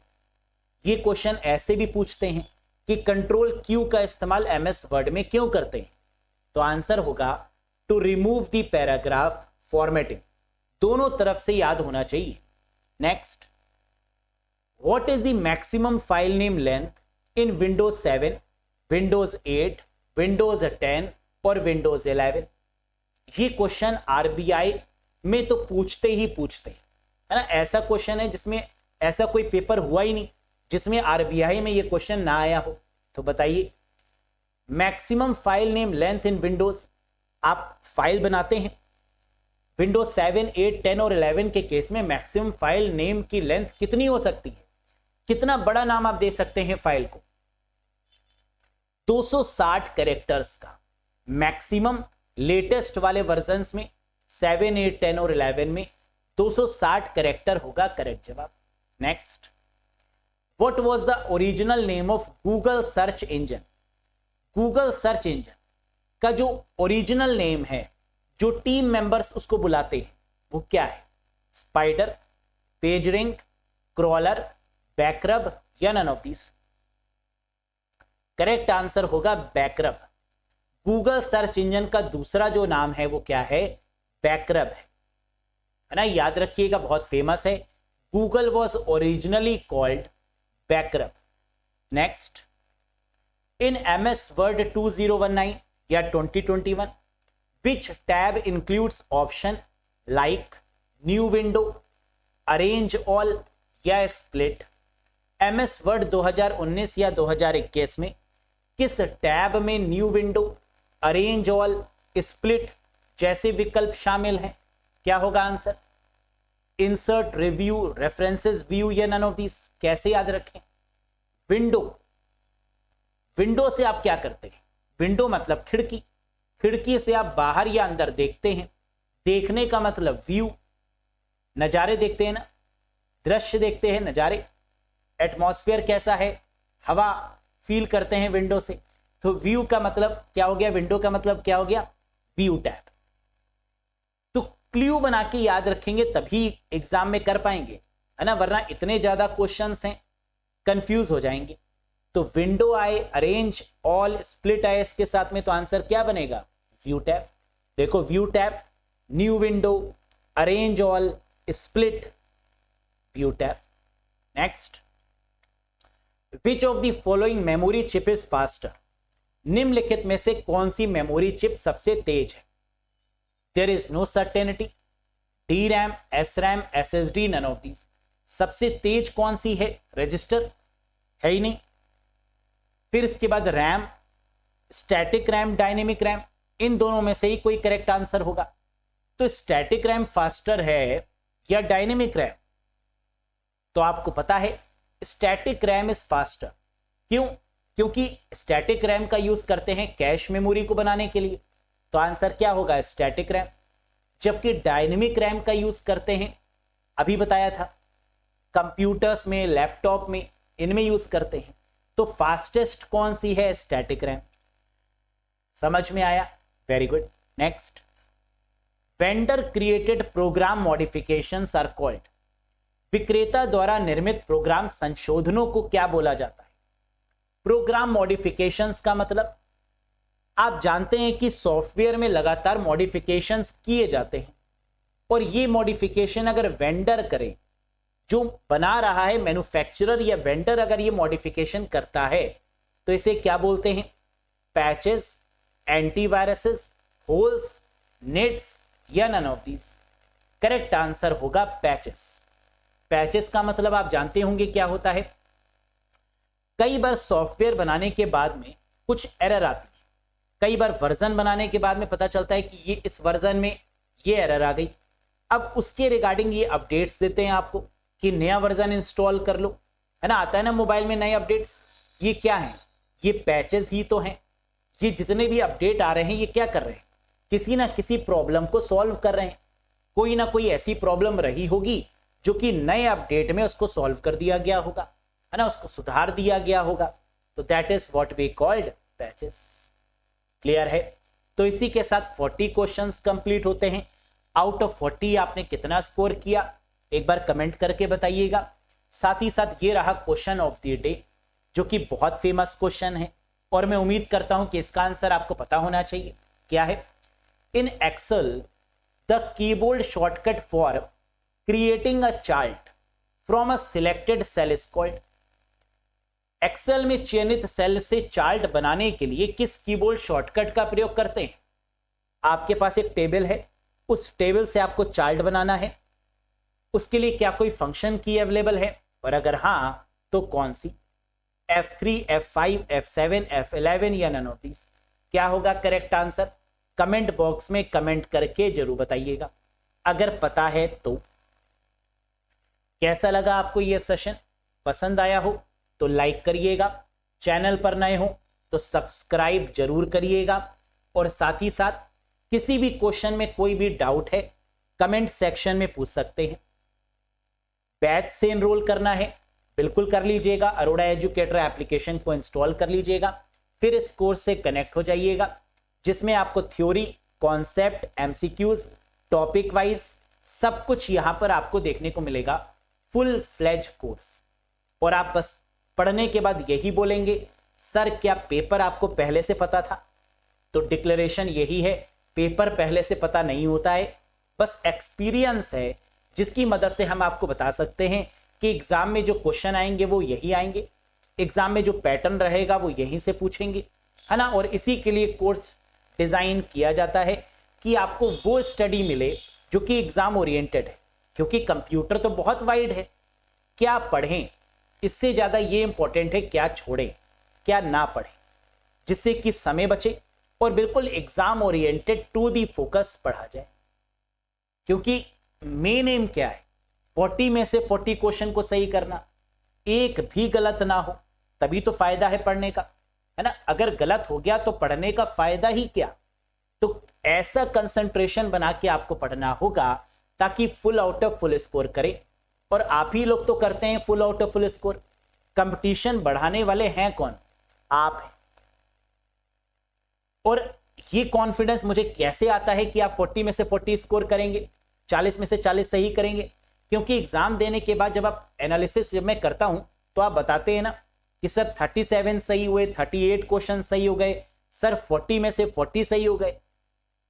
ये क्वेश्चन ऐसे भी पूछते हैं कि कंट्रोल क्यू का इस्तेमाल MS वर्ड में क्यों करते हैं? तो आंसर होगा to remove the paragraph formatting. दोनों तरफ से याद होना चाहिए। Next, What is the maximum file name length in Windows 7, Windows 8, Windows 10 और Windows 11? ये क्वेश्चन RBI में तो पूछते ही पूछते हैं, है ना। ऐसा क्वेश्चन है जिसमें ऐसा कोई पेपर हुआ ही नहीं जिसमें RBI में ये क्वेश्चन ना आया हो। तो बताइए, maximum file name length in Windows, आप फाइल बनाते हैं विंडोज 7, 8, 10 और 11 के केस में मैक्सिमम फाइल नेम की लेंथ कितनी हो सकती है? कितना बड़ा नाम आप दे सकते हैं फाइल को? 260 कैरेक्टर्स का मैक्सिमम। लेटेस्ट वाले वर्जन्स में 7, 8, 10 और 11 में 260 कैरेक्टर होगा करेक्ट जवाब। Next, what was the original name of Google search engine? Google search engine का जो ओरिजिनल नेम है, जो टीम मेंबर्स उसको बुलाते हैं, वो क्या है? स्पाइडर, पेजरिंग, क्रॉलर, बैकरब या none of this? Correct answer होगा बैकरब। गूगल सर्च इंजन का दूसरा जो नाम है वो क्या है? बैकरब है ना, याद रखिएगा, बहुत फेमस है। Google was originally called BackRub. Next, in MS Word 2019 या 2021 which tab includes option like new window, arrange all या split? MS Word 2019 या 2021 में किस टैब में new window, arrange all, split जैसे विकल्प शामिल हैं? क्या होगा answer? Insert, review, references, view या नन ऑफ दिस? कैसे याद रखें? विंडो, विंडो से आप क्या करते हैं? विंडो मतलब खिड़की, खिड़की से आप बाहर या अंदर देखते हैं। देखने का मतलब व्यू, नजारे देखते हैं ना, दृश्य देखते हैं, नजारे, एटमॉस्फेयर कैसा है, हवा फील करते हैं विंडो से। तो व्यू का मतलब क्या हो गया? विंडो का मतलब क्या हो गया? View tab. तो क्लू बना के याद रखेंगे तभी एग्जाम में कर पाएंगे, है ना, वरना इतने ज्यादा क्वेश्चंस हैं, कंफ्यूज हो जाएंगे। तो विंडो आए, अरेंज ऑल, स्प्लिट आए इसके साथ में, तो आंसर क्या बनेगा? View tab. देखो view tab, new window, arrange all, split, view tab. Next, which of the following memory chip is faster? निम्नलिखित में से कौन सी मेमोरी चिप सबसे तेज है? There is no certainty, D RAM, S RAM, S S D, none of these. सबसे तेज कौन सी है? रजिस्टर है ही नहीं। फिर इसके बाद RAM, static RAM, dynamic RAM, इन दोनों में से ही कोई करेक्ट आंसर होगा। तो स्टैटिक रैम फास्टर है या डायनेमिक रैम? तो आपको पता है स्टैटिक रैम इज फास्टर। क्यों? क्योंकि स्टैटिक रैम का यूज करते हैं कैश मेमोरी को बनाने के लिए, तो आंसर क्या होगा? Static RAM. जबकि डायनेमिक रैम का यूज करते हैं, अभी बताया था, कंप्यूटर्स में, लैपटॉप में, इनमें यूज करते हैं। तो फास्टेस्ट कौन सी है? Static RAM. समझ में आया? Very good. Next, vendor created program modifications are called. विक्रेता द्वारा निर्मित प्रोग्राम संशोधनों को क्या बोला जाता है? प्रोग्राम मॉडिफिकेशंस का मतलब, आप जानते हैं कि सॉफ्टवेयर में लगातार मॉडिफिकेशंस किए जाते हैं, और ये मॉडिफिकेशन अगर वेंडर करे, जो बना रहा है, मैन्युफैक्चरर या वेंडर अगर ये मॉडिफिकेशन करता है, तो इसे क्या बोलते हैं? पैचेस, एंटीवायरसेस, होल्स, नेट्स या none of these? Correct answer होगा पैचेस। पैचेस का मतलब आप जानते होंगे क्या होता है। कई बार सॉफ्टवेयर बनाने के बाद में कुछ एरर आती है, कई बार वर्जन बनाने के बाद में पता चलता है कि ये इस वर्जन में ये एरर आ गई। अब उसके रिगार्डिंग ये अपडेट्स देते हैं आपको कि नया वर्जन इंस्टॉल कर लो, है ना, आता है ना मोबाइल में नए अपडेट्स। ये क्या है? ये पैचेस ही तो हैं। ये जितने भी अपडेट आ रहे हैं, ये क्या कर रहे हैं? किसी ना किसी प्रॉब्लम को सॉल्व कर रहे हैं। कोई ना कोई ऐसी प्रॉब्लम रही होगी जो कि नए अपडेट में उसको सॉल्व कर दिया गया होगा, है ना, उसको सुधार दिया गया होगा। तो that is what we called patches. Clear है? तो इसी के साथ 40 क्वेश्चंस कंप्लीट होते हैं। आउट ऑफ 40 आपने कितना स्कोर किया, एक बार कमेंट करके बताइएगा। साथ ही साथ ये रहा क्वेश्चन ऑफ द डे, जो कि बहुत फेमस क्वेश्चन है, और मैं उम्मीद करता हूं कि इसका आंसर आपको पता होना चाहिए। क्या है? In Excel the keyboard shortcut for creating a chart from a selected cell is called. Excel में चयनित सेल से चार्ट बनाने के लिए किस कीबोर्ड शॉर्टकट का प्रयोग करते हैं? आपके पास एक टेबल है, उस टेबल से आपको चार्ट बनाना है, उसके लिए क्या कोई फंक्शन की अवेलेबल है, और अगर हां तो कौन सी? F3, F5, F7, F11 या नन ऑफ दीज? क्या होगा करेक्ट आंसर? कमेंट बॉक्स में कमेंट करके जरूर बताइएगा अगर पता है तो। कैसा लगा आपको यह सेशन? पसंद आया हो तो लाइक करिएगा, चैनल पर नए हो तो सब्सक्राइब जरूर करिएगा, और साथ ही साथ किसी भी क्वेश्चन में कोई भी डाउट है कमेंट सेक्शन में पूछ सकते हैं। बैच से एनरोल करना है, बिल्कुल कर लीजिएगा। अरोड़ा एजुकेटर एप्लीकेशन को इंस्टॉल कर लीजिएगा, फिर इस कोर्स से कनेक्ट हो जाइएगा, जिसमें आपको theory, concept, MCQs, topic wise सब कुछ यहां पर आपको देखने को मिलेगा। Full fledge course. और आप बस पढ़ने के बाद यही बोलेंगे, सर क्या पेपर आपको पहले से पता था? तो डिक्लेरेशन यही है, पेपर पहले से पता नहीं होता है, बस एक्सपीरियंस है जिसकी मदद से हम आपको बता सकते हैं कि एग्जाम में जो क्वेश्चन आएंगे वो यही आएंगे, एग्जाम में जो पैटर्न रहेगा वो यहीं से पूछेंगे, है ना। और इसी के लिए कोर्स डिजाइन किया जाता है कि आपको वो स्टडी मिले जो कि एग्जाम ओरिएंटेड है, क्योंकि कंप्यूटर तो बहुत वाइड है। क्या पढ़ें, इससे ज्यादा ये इंपॉर्टेंट है क्या छोड़ें, क्या ना पढ़ें। जिससे कि समय बचे और बिल्कुल exam oriented to the focus पढ़ा जाए। क्योंकि मेन एम क्या है, 40 में से 40 क्वेश्चन को सही करना, एक भी गलत ना हो, तभी तो फायदा है पढ़ने का, है ना। अगर गलत हो गया तो पढ़ने का फायदा ही क्या। तो ऐसा कंसंट्रेशन बना के आपको पढ़ना होगा ताकि full out of full score करें। और आप ही लोग तो करते हैं full out of full score. Competition बढ़ाने वाले हैं कौन, आप हैं। और ये कॉन्फिडेंस मुझे कैसे आता है कि आप 40 में से 40 स्कोर करेंगे, 40 में से 40 सही करेंगे। क्योंकि एग्जाम देने के बाद जब आप एनालिसिस जब मैं करता हूं तो आप बताते हैं ना कि सर 37 सही हुए, 38 क्वेश्चन सही हो गए, सर 40 में से 40 सही हो गए।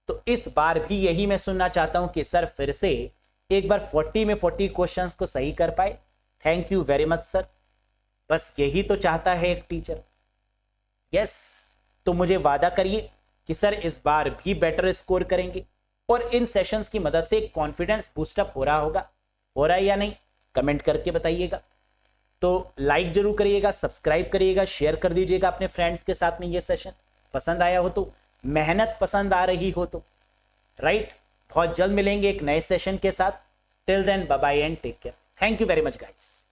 तो इस बार भी यही मैं सुनना चाहता हूं कि सर फिर से एक बार 40 में 40 क्वेश्चंस को सही कर पाए। Thank you very much sir. बस यही तो चाहता है एक टीचर। यस, तो मुझे वादा करिए कि सर इस बार भी बेटर स्कोर करेंगे। और इन सेशंस की मदद से कॉन्फिडेंस बूस्टअप हो रहा होगा, हो रहा है या नहीं, कमेंट करके बताइएगा। तो लाइक जरूर करिएगा, सब्सक्राइब करिएगा, शेयर कर दीजिएगा अपने फ्रेंड्स के साथ में ये सेशन पसंद आया हो तो, मेहनत पसंद आ रही हो तो, राइट। बहुत जल्द मिलेंगे एक नए सेशन के साथ। Till then bye bye and take care. Thank you very much guys.